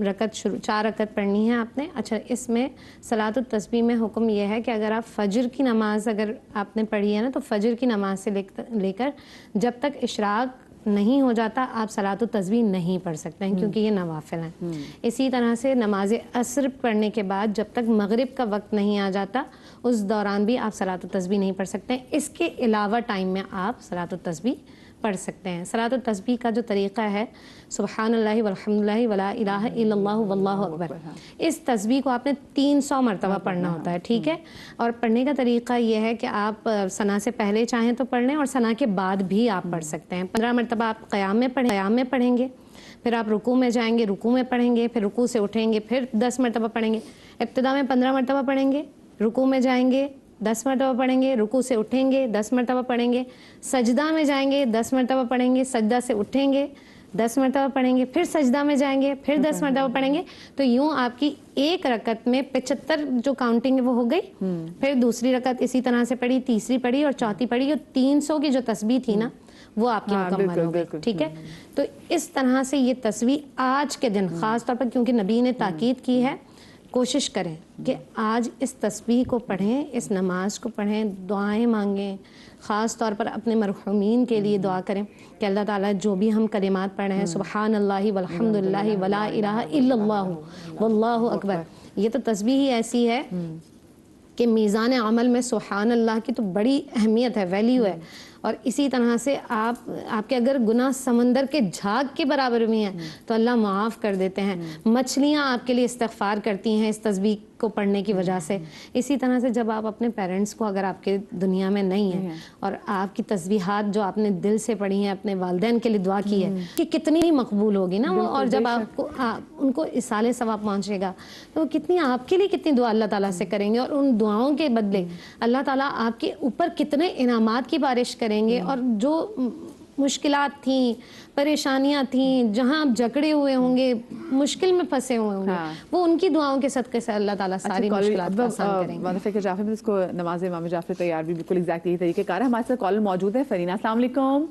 رکعت 4 رکعت پڑھنی ہے آپ نے۔ اچھا، اس میں صلاۃ التسبیح میں حکم یہ ہے کہ اگر آپ فجر کی نماز اگر آپ نے پڑھی ہے نا، تو فجر کی نماز سے لے کر جب تک اشراق نہیں ہو جاتا آپ صلاۃ التسبیح نہیں پڑھ سکتے ہیں، کیونکہ یہ نوافل ہیں۔ اسی طرح سے نماز عصر پڑھنے کے بعد جب تک مغرب کا وقت نہیں آ جاتا اس دوران بھی آپ صلاۃ التسبیح نہیں پڑھ سکتے ہیں۔ اس کے علاوہ ٹائم میں آپ صلاۃ التسبیح پڑھ سکتے ہیں۔ صلاۃ التسبیح کا جو طریقہ ہے سبحان اللہ والحمد للہ ولا الہ الا اللہ واللہ اکبر، اس تسبیح کو آپ نے 300 مرتبہ پڑھنا ہوتا ہے، ٹھیک ہے؟ اور پڑھنے کا طریقہ یہ ہے کہ آپ ثنا سے پہلے چاہیں تو پڑھ لیں اور ثنا کے بعد بھی آپ پڑھ سکتے ہیں۔ 15 مرتبہ آپ قیام میں پڑھیں گے، پھر آپ رکوع میں جائیں گے، رکوع میں پڑھیں گے، پھر رکوع سے اٹھیں گے، پھر 10 مرتبہ پڑھیں گے۔ ابتدا میں 15 مرتبہ پڑھیں گے، رکوع میں جائیں گے 10 مرتبہ پڑھیں گے، رکوع سے اٹھیں گے 10 مرتبہ پڑھیں گے، سجدہ میں جائیں گے 10 مرتبہ پڑھیں گے، سجدہ سے اٹھیں گے 10 مرتبہ پڑھیں گے، پھر سجدہ میں جائیں گے پھر 10 مرتبہ پڑھیں گے۔ تو یوں آپ کی ایک رکعت میں 75 جو کاؤنٹنگ ہے وہ ہو گئی۔ پھر دوسری رکعت اسی طرح سے پڑھی، تیسری پڑھی اور چوتھی پڑھی، اور 300 کی جو تسبیح تھی نا وہ آپ کی مکمل ہو گئی، ٹھیک ہے؟ تو اس طرح سے یہ تسبیح آج کے دن خاص طور پر، کیونکہ نبی نے تاکید کی ہے، کوشش کریں کہ آج اس تسبیح کو پڑھیں، اس نماز کو پڑھیں، دعائیں مانگیں، خاص طور پر اپنے مرحومین کے لیے دعا کریں کہ اللہ تعالیٰ جو بھی ہم کلمات پڑھ رہے ہیں سبحان اللہ والحمد للہ ولا الہ الا اللہ واللہ اکبر، یہ تو تسبیح ہی ایسی ہے کہ میزان عمل میں سبحان اللہ کی تو بڑی اہمیت ہے، ویلیو ہے۔ اور اسی طرح سے آپ کے اگر گناہ سمندر کے جھاگ کے برابر بھی ہیں تو اللہ معاف کر دیتے ہیں۔ مچھلیاں آپ کے لیے استغفار کرتی ہیں اس تسبیح کو پڑھنے کی وجہ سے۔ اسی طرح سے جب آپ اپنے پیرنٹس کو، اگر آپ کے دنیا میں نہیں ہیں اور آپ کی تسبیحات جو آپ نے دل سے پڑھی ہیں، اپنے والدین کے لیے دعا کی ہے، کہ کتنی ہی مقبول ہوگی نا وہ، اور جب آپ کو ان کو اصالِ ثواب پہنچے گا تو کتنی آپ کے لیے کتنی دعا اللہ تعالیٰ سے کریں گے، اور ان دعاؤں کے بدلے اللہ تعالیٰ آپ کے اوپر کتنے انعامات کی بارش کریں گے۔ اور جو مشکلات تھیں، پریشانیاں تھیں، جہاں آپ جکڑے ہوئے ہوں گے، مشکل میں پھنسے ہوئے ہوں گے، وہ ان کی دعاؤں کے صدقے سے اللہ تعالیٰ ساری مشکلات کو آسان کریں گے۔ فکر جعفر میں اس کو نماز امام جعفر تیار بھی بالکل ایگزیکٹ یہی طریقہ کار ہے۔ ہمارے ساتھ کالر موجود ہے فرینہ، السلام علیکم۔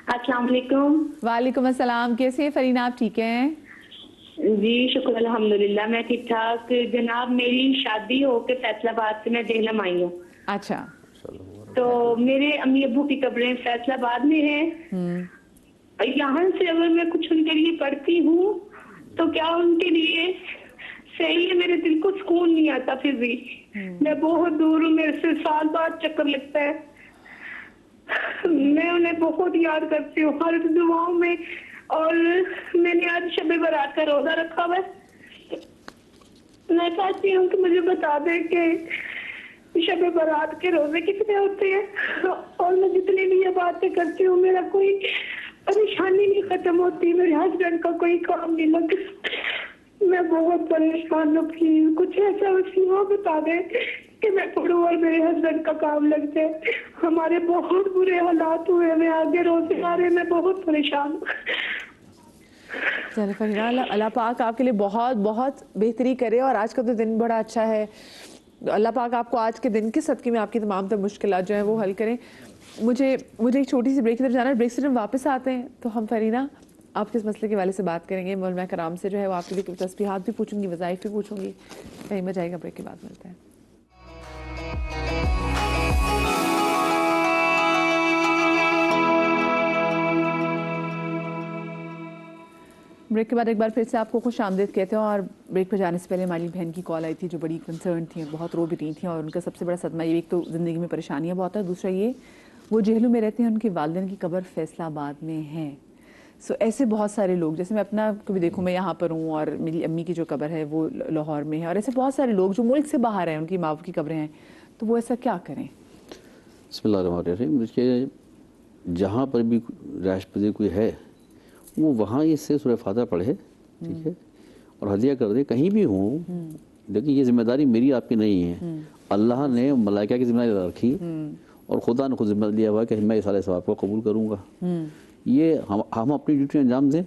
السلام علیکم۔ وعلیکم السلام، کیسے ہیں فرینہ آپ؟ ٹھیک ہیں جی شکر الحمدللہ، میں ٹھیک ٹھاک۔ جناب میری شادی ہو کے فیصل آباد سے میں جہلم آئی ہوں۔ اچھا، تو میرے امی ابو کی قبریں فیصل آباد میں ہیں۔ یہاں سے اگر میں کچھ ان کے لیے پڑھتی ہوں تو کیا ان کے لیے صحیح ہے؟ میرے دل کو سکون نہیں آتا پھر بھی۔ میں بہت دور ہوں، میرے سے سال بعد چکر لگتا ہے۔ میں انہیں بہت یاد کرتی ہوں ہر دعاؤں میں، اور میں نے آج شب برات کا روزہ رکھا ہوا ہے۔ میں چاہتی ہوں کہ مجھے بتا دیں کہ شب برات کے روزے کتنے ہوتے ہیں، اور میں جتنی بھی یہ باتیں کرتی ہوں میرا کوئی پریشانی نہیں ختم ہوتی، میرے ہسبینڈ کا کوئی کام نہیں لگتا، میں بہت پریشان ہوں۔ پلیز کچھ ایسا وسیلہ بتا دیں کہ میں پڑھوں اور میرے ہسبینڈ کا کام لگ جائے۔ ہمارے بہت برے حالات ہوئے ہیں، آگے روزے آ رہے، میں بہت پریشان ہوں۔ چلے فرینہ، اللہ پاک آپ کے لیے بہت بہت بہتری کرے، اور آج کا تو دن بڑا اچھا ہے، اللہ پاک آپ کو آج کے دن کے صدقے میں آپ کی تمام تر مشکلات جو ہیں وہ حل کریں۔ مجھے ایک چھوٹی سی بریک کی طرف جانا ہے، بریک سے جب واپس آتے ہیں تو ہم فرینہ آپ کے اس مسئلے کے والے سے بات کریں گے، علماء کرام سے جو ہے وہ آپ کے لیے تسبیحات بھی پوچھوں گی، وظائف بھی پوچھوں گی۔ کہیں میں جائے گا، بریک کے بعد ملتے ہیں۔ بریک کے بعد ایک بار پھر سے آپ کو خوش آمدید کہتے ہیں، اور بریک پہ جانے سے پہلے ہماری بہن کی کال آئی تھی جو بڑی کنسرن تھیں، بہت رو بھی رہی تھیں، اور ان کا سب سے بڑا صدمہ یہ، ایک تو زندگی میں پریشانیاں بہت ہے، دوسرا یہ وہ جہلم میں رہتے ہیں، ان کے والدین کی قبر فیصل آباد میں ہے۔ ایسے بہت سارے لوگ، جیسے میں اپنا کبھی دیکھوں، میں یہاں پر ہوں اور میری امی کی جو قبر ہے وہ لاہور میں ہے، اور ایسے بہت سارے لوگ جو ملک سے باہر ہیں، ان کی ماں باپ کی قبریں ہیں، تو وہ ایسا کیا کریں؟ بسم اللہ الرحمن الرحیم۔ مجھے جہاں پر بھی رہائش پذیر کوئی ہے وہ وہاں اس سے سورہ فاتحہ پڑھے، ٹھیک ہے، اور ہدیہ کر دے، کہیں بھی ہوں۔ لیکن یہ ذمہ داری میری آپ کی نہیں ہے، اللہ نے ملائکہ کی ذمہ داری رکھی، اور خدا نے خود ذمہ لیا ہوا کہ میں اس سارے ثواب کو قبول کروں گا۔ یہ ہم اپنی ڈیوٹی انجام دیں،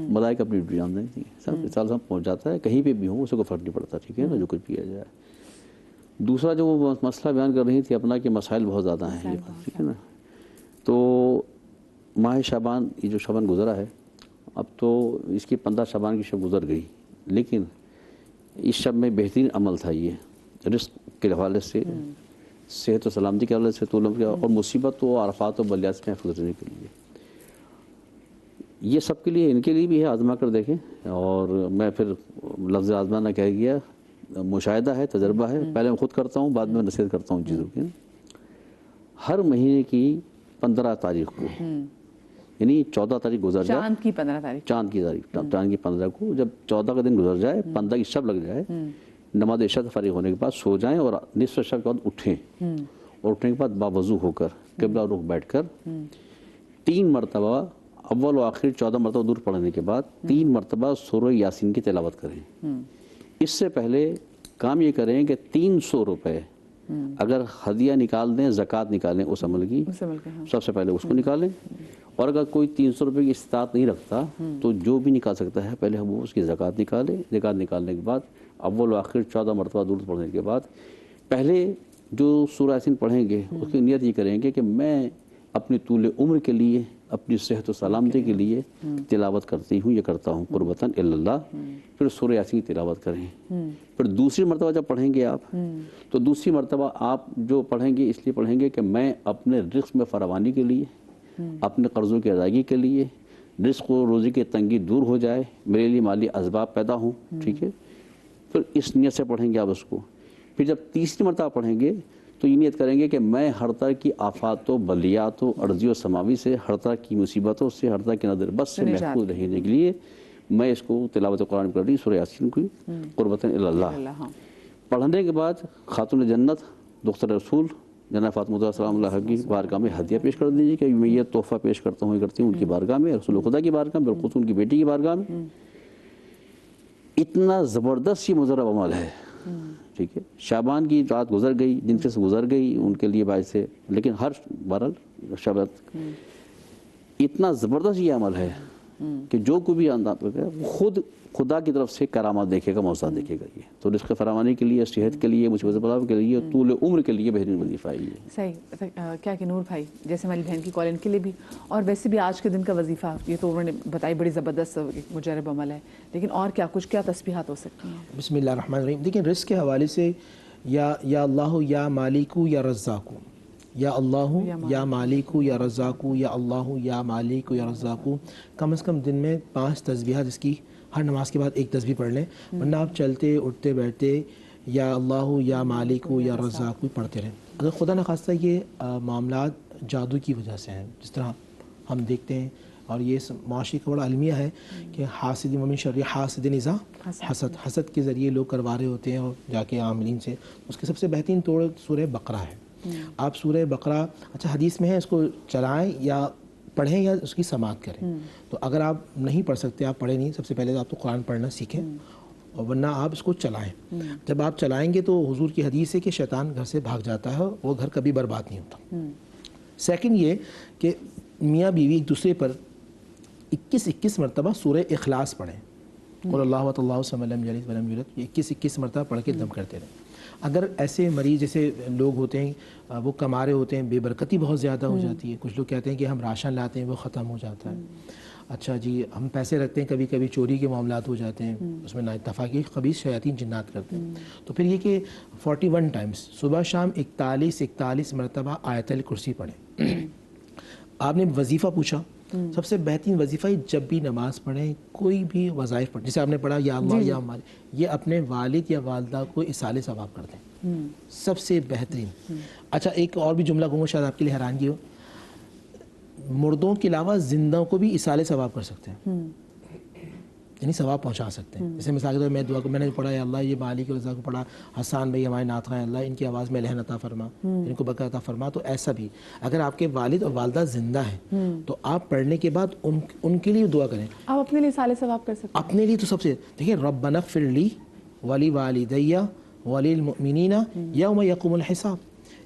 ملائکہ اپنی ڈیوٹی جان دیتی ہیں، سب سال سب پہنچ جاتا ہے، کہیں پہ بھی ہوں اسے کوئی فرق نہیں پڑتا، ٹھیک ہے نا، جو کچھ بھی کیا جائے۔ دوسرا جو وہ مسئلہ بیان کر رہی تھی اپنا کہ مسائل بہت زیادہ ہیں، یہ بات ٹھیک ہے نا، تو ماہ شعبان، یہ جو شعبان گزرا ہے اب تو اس کی 15 شعبان کی شب گزر گئی، لیکن اس شب میں بہترین عمل تھا یہ رزق کے حوالے سے، صحت و سلامتی کے حوالے سے، طول کے اور مصیبت و عرفات و بلیات سے محفوظ رہنے کے لیے، یہ سب کے لیے، ان کے لیے بھی ہے، آزما کر دیکھیں۔ اور میں پھر لفظ آزمانا کہہ گیا، مشاہدہ ہے، تجربہ ہے، پہلے میں خود کرتا ہوں، بعد میں نصیحت کرتا ہوں چیزوں کی۔ ہر مہینے کی 15 تاریخ کو، یعنی 14 تاریخ گزر جائے، چاند کی 15 تاریخ، چاند کی تاریخ، چاند کی 15 کو جب 14 کا دن گزر جائے، 15 کی شب لگ جائے، نماز عشاء سے فارغ ہونے کے بعد سو جائیں اور نصف شب کے بعد اٹھیں، اور اٹھنے کے بعد باوضو ہو کر قبلہ رخ بیٹھ کر 3 مرتبہ اول و آخر 14 مرتبہ دور پڑھنے کے بعد 3 مرتبہ سورہ یاسین کی تلاوت کریں۔ اس سے پہلے کام یہ کریں کہ 300 روپے اگر ہدیہ نکال دیں، زکوٰۃ نکالیں اس عمل کی، سب سے پہلے اس کو نکالیں، اور اگر کوئی 300 روپے کی استطاعت نہیں رکھتا تو جو بھی نکال سکتا ہے پہلے وہ اس کی زکوٰۃ نکالے، زکوٰۃ نکالنے کے بعد اول و آخر 14 مرتبہ درود پڑھنے کے بعد پہلے جو سورہ یاسین پڑھیں گے اس کی نیت یہ کریں گے کہ میں اپنی طول عمر کے لیے، اپنی صحت و سلامتی کے لیے تلاوت کرتی ہوں، یہ کرتا ہوں قربتاً اللہ۔ پھر سورہ یاسین کی تلاوت کریں۔ پھر دوسری مرتبہ جب پڑھیں گے آپ تو دوسری مرتبہ آپ جو پڑھیں گے اس لیے پڑھیں گے کہ میں اپنے رزق میں فراوانی کے لیے، اپنے قرضوں کی ادائیگی کے لیے، رزق و روزی کی تنگی دور ہو جائے، میرے لیے مالی اسباب پیدا ہوں، ٹھیک ہے۔ پھر اس نیت سے پڑھیں گے آپ اس کو۔ پھر جب تیسری مرتبہ پڑھیں گے تو یہ نیت کریں گے کہ میں ہر طرح کی آفات و بلیات و ارضی و سماوی سے، ہر طرح کی مصیبتوں سے، ہر طرح کی نظر بد سے محفوظ رہنے کے لیے میں اس کو تلاوت قرآن کر رہی سورہ یاسین کی قربتاً اللہ۔ پڑھنے کے بعد خاتون جنت دختر رسول جناب فاطمہ سلام اللہ کی بارگاہ میں ہدیہ پیش کر دیجیے کہ میں یہ تحفہ پیش کرتا ہوں، یہ کرتی ہوں ان کی بارگاہ میں، رسول خدا کی بارگاہ میں، بالخصوص ان کی بیٹی کی بارگاہ میں۔ اتنا زبردست یہ مضرب عمل ہے، ٹھیک ہے۔ شعبان کی رات گزر گئی، دن سے گزر گئی ان کے لیے باعث سے، لیکن ہر بہرحال شبت اتنا زبردست یہ عمل ہے کہ جو کوئی بھی انداز کرے وہ خود خدا کی طرف سے کرامات دیکھے گا، موضوع دیکھے گا۔ یہ تو رزق فراوانی کے لیے، صحت کے لیے، مصیبت بلاؤ کے لیے، طول عمر کے لیے بہترین وظیفہ ہے یہ۔ صحیح کیا کہ نور بھائی جیسے ہماری بہن کی کال، ان کے لیے بھی، اور ویسے بھی آج کے دن کا وظیفہ یہ تو انہوں نے بتائی، بڑی زبردست مجرب عمل ہے، لیکن اور کیا کچھ کیا تسبیحات ہو سکتی ہیں؟ بسم اللہ الرحمن الرحیم۔ دیکھیں رزق کے حوالے سے یا اللہ یا مالکو یا رزاقو، یا اللہ یا مالکو یا رزاقو، یا اللہ یا مالکو یا رزاقو، کم از کم دن میں 5 تسبیحات، جس کی ہر نماز کے بعد ایک تسبیح پڑھ لیں، ورنہ آپ چلتے اٹھتے بیٹھتے یا اللہ یا مالکو یا رزاقو پڑھتے رہیں۔ اگر خدا نخواستہ یہ معاملات جادو کی وجہ سے ہیں، جس طرح ہم دیکھتے ہیں، اور یہ معاشی کا بڑا المیہ ہے کہ حاسد ومن شر حاسد اذا حسد، حسد کے ذریعے لوگ کروا رہے ہوتے ہیں اور جا کے عاملین سے، اس کے سب سے بہترین توڑ سورہ بقرہ ہے۔ آپ سورہ بقرہ، اچھا حدیث میں ہے اس کو چلائیں یا پڑھیں یا اس کی سماعت کریں، تو اگر آپ نہیں پڑھ سکتے، آپ پڑھیں نہیں، سب سے پہلے آپ تو قرآن پڑھنا سیکھیں، اور ورنہ آپ اس کو چلائیں۔ جب آپ چلائیں گے تو حضور کی حدیث ہے کہ شیطان گھر سے بھاگ جاتا ہے، وہ گھر کبھی برباد نہیں ہوتا۔ سیکنڈ یہ کہ میاں بیوی ایک دوسرے پر 21 مرتبہ سورہ اخلاص پڑھیں، قل اللہ اللہ صمد لم یلد ولم یولد، 21 مرتبہ پڑھ کے دم کرتے رہیں۔ اگر ایسے مریض جیسے لوگ ہوتے ہیں وہ کما رہے ہوتے ہیں، بے برکتی بہت زیادہ ہو جاتی ہے، کچھ لوگ کہتے ہیں کہ ہم راشن لاتے ہیں وہ ختم ہو جاتا ہے، اچھا جی ہم پیسے رکھتے ہیں، کبھی کبھی چوری کے معاملات ہو جاتے ہیں، اس میں نااتفاقی خبیث شیاطین جنات کرتے ہیں، تو پھر یہ کہ 41 ٹائمز صبح شام 41 مرتبہ آیت الکرسی پڑھیں۔ آپ نے وظیفہ پوچھا، سب سے بہترین وظیفہ جب بھی نماز پڑھیں، کوئی بھی وظائف پڑھیں، جیسے آپ نے پڑھا یا اللہ یا مالک، یہ اپنے والد یا والدہ کو اصالِ ثواب کر دیں، سب سے بہترین۔ اچھا ایک اور بھی جملہ کہوں، شاید آپ کے لیے حیرانگی ہو، مردوں کے علاوہ زندوں کو بھی اصالِ ثواب کر سکتے ہیں، یعنی ثواب پہنچا سکتے ہیں۔ جیسے مثال کے طور پر میں دعا کو میں نے پڑھا یا اللہ یہ مالک رضا کو پڑھا، حسان بھائی ہمارے نعت خواں، اللہ ان کی آواز میں لہن عطا فرما، ان کو برکت عطا فرما، تو ایسا بھی اگر آپ کے والد اور والدہ زندہ ہیں تو آپ پڑھنے کے بعد ان کے لیے دعا کریں۔ آپ اپنے لیے سال ثواب کر سکتے ہیں، اپنے لیے تو سب سے دیکھیں، ربنا اغفر لی ولی والدی وللمؤمنین یوم یقوم الحساب،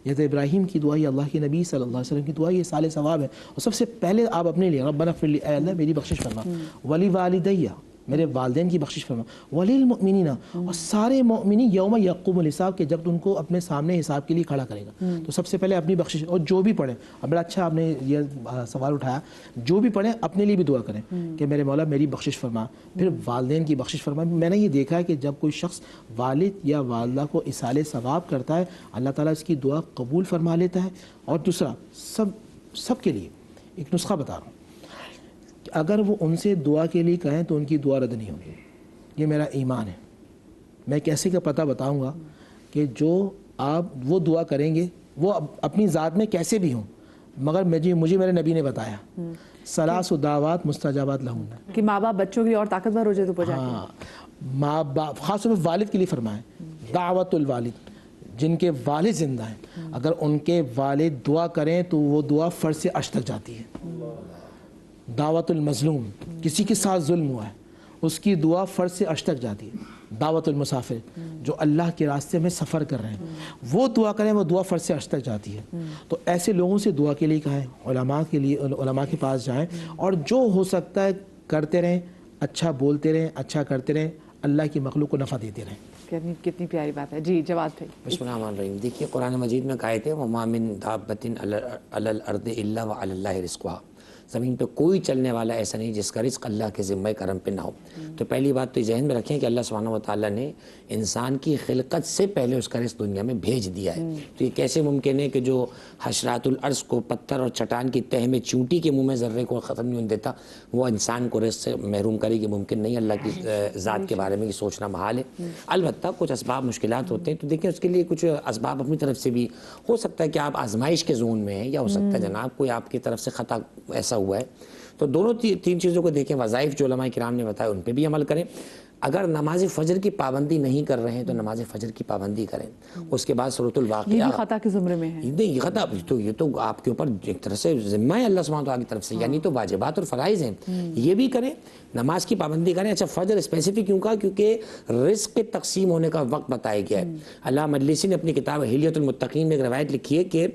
یہ ابراہیم کی دعا، یہ اللہ کے نبی صلی اللہ علیہ وسلم کی دعا، یہ سال ثواب ہے. اور سب سے پہلے آپ اپنے لیے ربنا اغفر لی، اے اللہ میری بخشش فرما، ولی والدیہ میرے والدین کی بخشش فرما، وللمؤمنین اور سارے مومنین یوم یقوم الحساب کہ جب تم کو اپنے سامنے حساب کے لیے کھڑا کرے گا. تو سب سے پہلے اپنی بخشش، اور جو بھی پڑھیں، اب بڑا اچھا آپ نے یہ سوال اٹھایا، جو بھی پڑھیں اپنے لیے بھی دعا کریں کہ میرے مولا میری بخشش فرما، پھر والدین کی بخشش فرما. میں نے یہ دیکھا ہے کہ جب کوئی شخص والد یا والدہ کو اصال ثواب کرتا ہے اللہ تعالیٰ اس کی دعا قبول فرما لیتا ہے. اور دوسرا سب کے لیے ایک نسخہ بتا رہا ہوں، اگر وہ ان سے دعا کے لیے کہیں تو ان کی دعا رد نہیں ہوگی. یہ میرا ایمان ہے. میں کیسے کا پتہ بتاؤں گا کہ جو آپ وہ دعا کریں گے وہ اپنی ذات میں کیسے بھی ہوں، مگر مجھے میرے نبی نے بتایا ثلاث دعوات مستجابات لہن، کہ ماں باپ بچوں کے لیے اور طاقتور ہو جائے تو پہنچا. ہاں ماں باپ خاص طور پہ والد کے لیے فرمائیں، دعوت الوالد، جن کے والد زندہ ہیں اگر ان کے والد دعا کریں تو وہ دعا فرض سے عرش تک جاتی ہے. دعوت المظلوم، کسی کے ساتھ ظلم ہوا ہے اس کی دعا فرض سے عرش تک جاتی ہے. دعوت المسافر، جو اللہ کے راستے میں سفر کر رہے ہیں وہ دعا کریں، وہ دعا فرض سے عرش تک جاتی ہے. تو ایسے لوگوں سے دعا کے لیے کہیں، علماء کے لیے، علماء کے پاس جائیں اور جو ہو سکتا ہے کرتے رہیں، اچھا بولتے رہیں، اچھا کرتے رہیں، اللہ کی مخلوق کو نفع دیتے رہیں. کتنی پیاری بات ہے. جی جواد بھائی. بسم اللہ الرحمن الرحیم. دیکھیے قرآن مجید میں کہا ہے وَمَا مِن دَابَّةٍ عَلَى الْأَرْضِ إِلَّا وَعَلَى اللَّهِ رِزْقُهَا. زمین پہ کوئی چلنے والا ایسا نہیں جس کا رزق اللہ کے ذمہ کرم پہ نہ ہو. تو پہلی بات تو ذہن میں رکھیں کہ اللہ سبحانہ و تعالیٰ نے انسان کی خلقت سے پہلے اس کا رزق دنیا میں بھیج دیا ہے. تو یہ کیسے ممکن ہے کہ جو حشرات الارض کو پتھر اور چٹان کی تہ میں چونٹی کے منہ میں ذرے کو ختم نہیں ہونے دیتا وہ انسان کو رزق سے محروم کرے گی؟ ممکن نہیں. اللہ کی ذات کے بارے میں یہ سوچنا محال ہے. البتہ کچھ اسباب مشکلات ہوتے ہیں تو دیکھیں اس کے لیے کچھ اسباب اپنی طرف سے بھی ہو سکتا ہے کہ آپ آزمائش کے زون میں ہیں، یا ہو سکتا ہے جناب کوئی آپ کی طرف سے خطا ایسا ہوا ہے. تو دونوں تین چیزوں کو دیکھیں. وظائف جو علماء کرام نے بتایا ان پہ بھی عمل کریں. اگر نماز فجر کی پابندی نہیں کر رہے ہیں تو نماز فجر کی پابندی کریں. اس کے بعد سورۃ الواقعہ، یہ بھی خطا کے زمرے میں ہے. نہیں یہ خطا تو یہ تو آپ کے اوپر ایک طرح سے ذمہ ہے اللہ سبحانہ وتعالیٰ کی طرف سے، یعنی تو واجبات اور فرائض ہیں یہ بھی کریں، نماز کی پابندی کریں. اچھا فجر اسپیسیفک کیوں کہا؟ کیونکہ رزق کے تقسیم ہونے کا وقت بتایا گیا ہے. علامہ مجلسی نے اپنی کتاب حلیۃ المتقین میں ایک روایت لکھی ہے کہ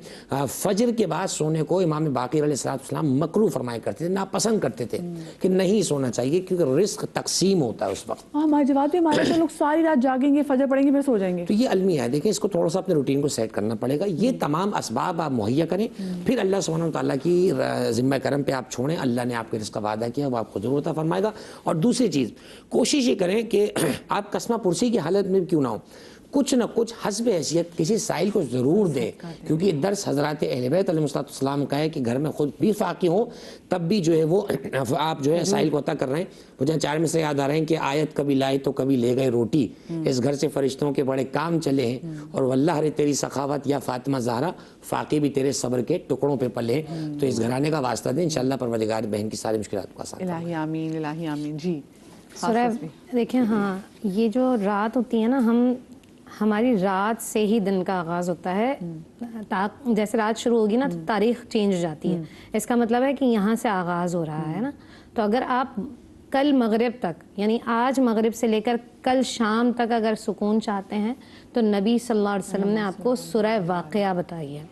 فجر کے بعد سونے کو امام باقر علیہ السلام مکروہ فرمایا کرتے تھے، ناپسند کرتے تھے کہ نہیں سونا چاہیے کیونکہ رزق تقسیم ہوتا ہے اس وقت. ہمارے جواد بھی ہمارے لوگ ساری رات جاگیں گے، فجر پڑھیں گے، پھر سو جائیں گے. تو یہ المیہ ہے. دیکھیں اس کو تھوڑا سا اپنے روٹین کو سیٹ کرنا پڑے گا. یہ تمام اسباب آپ مہیا کریں، پھر اللہ سبحانہ وتعالیٰ کی ذمہ کرم پہ آپ چھوڑیں. اللہ نے آپ کے رزق کا وعدہ کیا وہ آپ کو ضرور عطا فرمائے گا. اور دوسری چیز کوشش یہ کریں کہ آپ قسمہ پرسی کی حالت میں کیوں نہ ہو، کچھ نہ کچھ حسب حیثیت کسی سائل کو ضرور دیں. کیونکہ یہ درس حضرات اہل بیت علیہ السلام کا ہے کہ گھر میں خود بھی فاقی ہوں تب بھی جو ہے وہ آپ جو ہے سائل کو عطا کر رہے ہیں. مجھے 4 میں سے یاد آ رہے ہیں کہ آیت کبھی لائے تو کبھی لے گئے روٹی، اس گھر سے فرشتوں کے بڑے کام چلے ہیں، اور واللہ رے تیری سخاوت یا فاطمہ زہرا فاقی بھی تیرے صبر کے ٹکڑوں پہ پلے ہیں. تو اس گھرانے کا واسطہ دیں، انشاءاللہ پروردگار بہن کی ساری مشکلات کو آسان. الہی آمین، الہی آمین. جی سورہ دیکھیں، ہاں یہ جو رات ہوتی ہے نا، ہماری رات سے ہی دن کا آغاز ہوتا ہے. جیسے رات شروع ہوگی نا تو تاریخ چینج ہو جاتی ہے. اس کا مطلب ہے کہ یہاں سے آغاز ہو رہا ہے نا. تو اگر آپ کل مغرب تک، یعنی آج مغرب سے لے کر کل شام تک اگر سکون چاہتے ہیں تو نبی صلی اللہ علیہ وسلم نے آپ کو سورہ واقعہ بتائی ہے.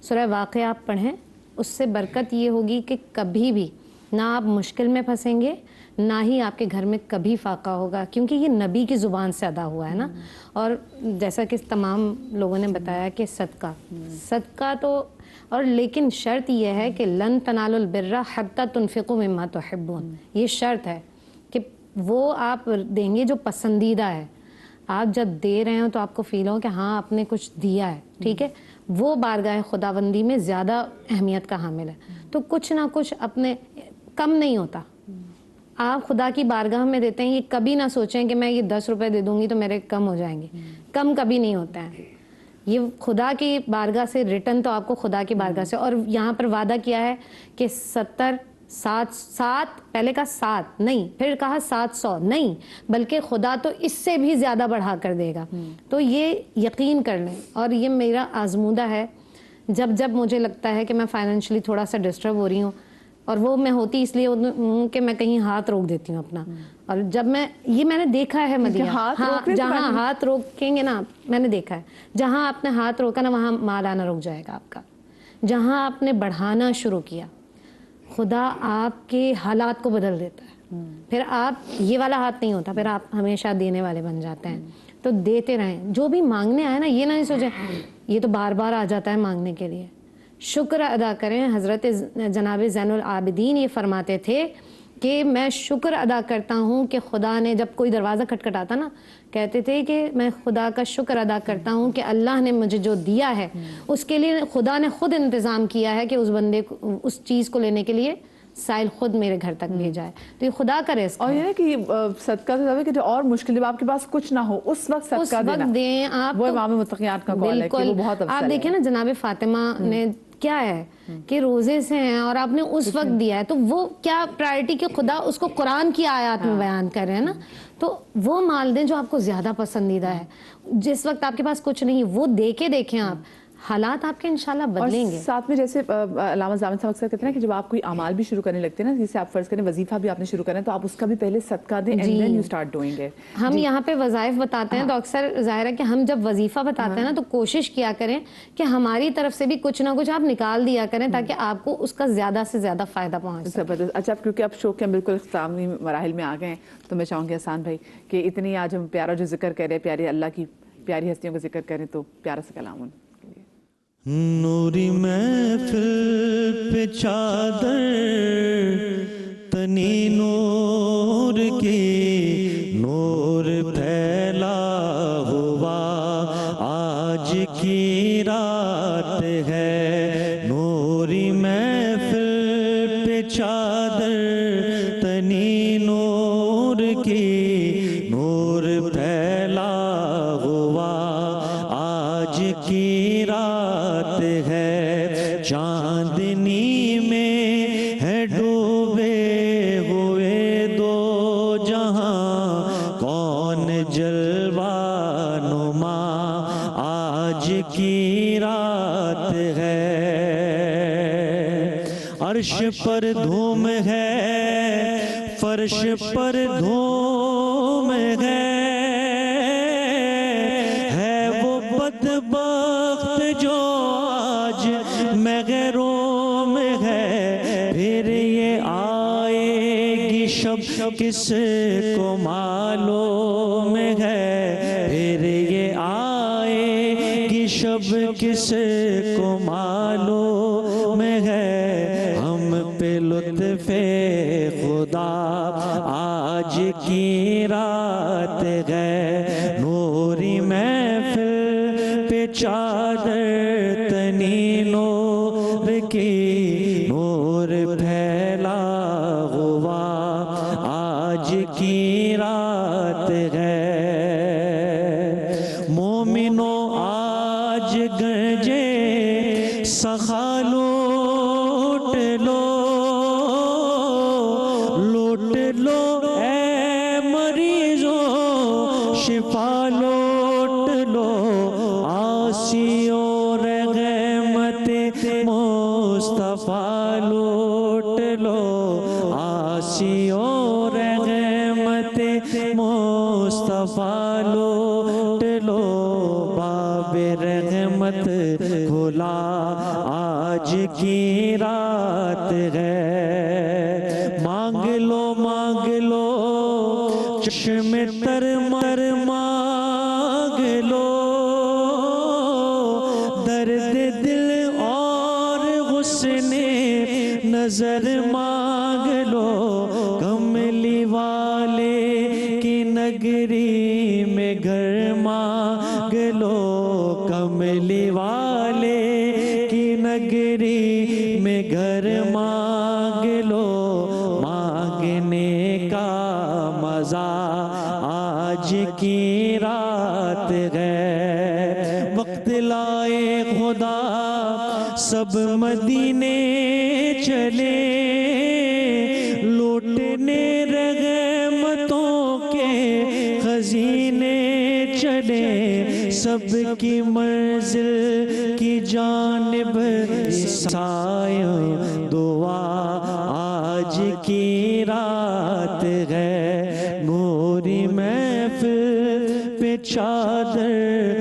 سورہ واقعہ آپ پڑھیں، اس سے برکت یہ ہوگی کہ کبھی بھی نہ آپ مشکل میں پھنسیں گے، نہ ہی آپ کے گھر میں کبھی فاقہ ہوگا، کیونکہ یہ نبی کی زبان سے ادا ہوا ہے نا. اور جیسا کہ تمام لوگوں نے بتایا کہ صدقہ تو، اور لیکن شرط یہ ہے کہ لن تنالوا البر حتی تنفقوا مما تحبون. یہ شرط ہے کہ وہ آپ دیں گے جو پسندیدہ ہے. آپ جب دے رہے ہوں تو آپ کو فیل ہو کہ ہاں آپ نے کچھ دیا ہے، ٹھیک ہے، وہ بارگاہ خداوندی میں زیادہ اہمیت کا حامل ہے. تو کچھ نہ کچھ اپنے، کم نہیں ہوتا. آپ خدا کی بارگاہ میں دیتے ہیں، یہ کبھی نہ سوچیں کہ میں یہ 10 روپے دے دوں گی تو میرے کم ہو جائیں گے. کم کبھی نہیں ہوتا ہے. یہ خدا کی بارگاہ سے ریٹرن تو آپ کو خدا کی بارگاہ سے. اور یہاں پر وعدہ کیا ہے کہ 70 7 پہلے کا 7 نہیں، پھر کہا 700 نہیں، بلکہ خدا تو اس سے بھی زیادہ بڑھا کر دے گا. تو یہ یقین کر لیں. اور یہ میرا آزمودہ ہے، جب مجھے لگتا ہے کہ میں فائنینشلی تھوڑا سا ڈسٹرب ہو رہی ہوں اور وہ میں ہوتی اس لیے ہوں کہ میں کہیں ہاتھ روک دیتی ہوں اپنا. اور جب میں نے دیکھا ہے مدیحہ, ہاں جہاں ہاتھ روکیں گے نا, میں نے دیکھا ہے جہاں آپ نے ہاتھ روکا نا وہاں مال آنا رک جائے گا آپ کا. جہاں آپ نے بڑھانا شروع کیا خدا آپ کے حالات کو بدل دیتا ہے. پھر آپ یہ والا ہاتھ نہیں ہوتا, پھر آپ ہمیشہ دینے والے بن جاتے ہیں. تو دیتے رہیں. جو بھی مانگنے آئے نا یہ نہیں سوچیں یہ تو بار بار آ جاتا ہے مانگنے کے لیے. شکر ادا کریں. حضرت جناب زین العابدین یہ فرماتے تھے کہ میں شکر ادا کرتا ہوں کہ خدا نے, جب کوئی دروازہ کھٹکھٹاتا نا کہتے تھے کہ میں خدا کا شکر ادا کرتا ہوں کہ اللہ نے مجھے جو دیا ہے اس کے لیے خدا نے خود انتظام کیا ہے کہ اس بندے کو اس چیز کو لینے کے لیے سائل خود میرے گھر تک بھیجا ہے. تو یہ خدا کا رزق اور یہ ہے کہ صدقہ تو کہ اور مشکل جب آپ کے پاس کچھ نہ ہو اس وقت صدقہ دینا, دیں آپ. وہ امام متقیات کا قول ہے کہ وہ بہت افضل ہے. آپ دیکھیں نا جناب فاطمہ نے کیا ہے کہ روزے سے ہیں اور آپ نے اس وقت دیا ہے, تو وہ کیا پرائرٹی کہ خدا اس کو قرآن کی آیات میں بیان کر رہے ہیں نا. تو وہ مال دیں جو آپ کو زیادہ پسندیدہ ہے. جس وقت آپ کے پاس کچھ نہیں وہ دے کے دیکھیں آپ, حالات آپ کے انشاءاللہ بدلیں گے. ساتھ میں جیسے علامہ زامن صاحب اکثر کہتے ہیں کہ جب آپ کوئی اعمال بھی شروع کرنے لگتے ہیں نا, جیسے آپ فرض کریں وظیفہ بھی آپ نے شروع کرنا ہے تو آپ اس کا بھی پہلے صدقہ دیں and then you start doing it. ہم یہاں پہ وظائف بتاتے ہیں تو اکثر ظاہر ہے کہ ہم جب وظیفہ بتاتے ہیں نا تو کوشش کیا کریں کہ ہماری طرف سے بھی کچھ نہ کچھ آپ نکال دیا کریں تاکہ آپ کو اس کا زیادہ سے زیادہ فائدہ پہنچ سکے. زبردست. اچھا کیونکہ اب شو کے ہم بالکل اختتامی مراحل میں آ گئے ہیں تو میں چاہوں گی احسان بھائی کہ اتنی آج ہم پیارا جو ذکر کر رہے ہیں, پیاری اللہ کی پیاری ہستیوں کا ذکر کریں تو پیارا سا کلام. نوری محفل پہ چادر تنی نور کی, نور پھیلا ہوا آج کی رات ہے. نوری محفل پہ چادر تنی نور کی, نور پھیلا ہوا آج کی رات ہے. چاندنی میں ہے ڈوبے ہوئے دو جہاں, کون جلوہ نما آج کی رات ہے. عرش پر دھوم ہے, فرش پر دھوم ہے وہ بدبخت جو آج مغیروں میں ہے. پھر یہ آئے گی شب کس کو معلوم ہے, پھر یہ آئے گی شب کس کو معلوم ہے. ہم پہ لطف خدا آج کی رات ہے. نوری محفل پہ چادر تنی نور کی, نور پھیلا ہوا آج کی رات ہے. مومنوں آج گرجے سخا لوٹ لو, لوٹ لو اے مریضوں شفا لوٹ لو. آسیوں رحمت مصطفیٰ لوٹ لو, آسیوں رحمت مصطفیٰ لوٹ لو. باب رحمت کھلا آج کی رات ہے. مانگ لو چشم تر مر مانگ لو, درد دل اور حسن نظر مانگ لو. کملی والے کی نگری میں گھر مانگ لو, کملی والے کی نگری میں گھر مانگ لو. مانگنے کا مزہ آج کی رات ہے. وقت لائے خدا سب مدینے چلے, لوٹنے رحمتوں کے خزینے چلے سب کی منزل کی جانب سایہ دعا آج کی رات ہے، نوری محفل پہ چادر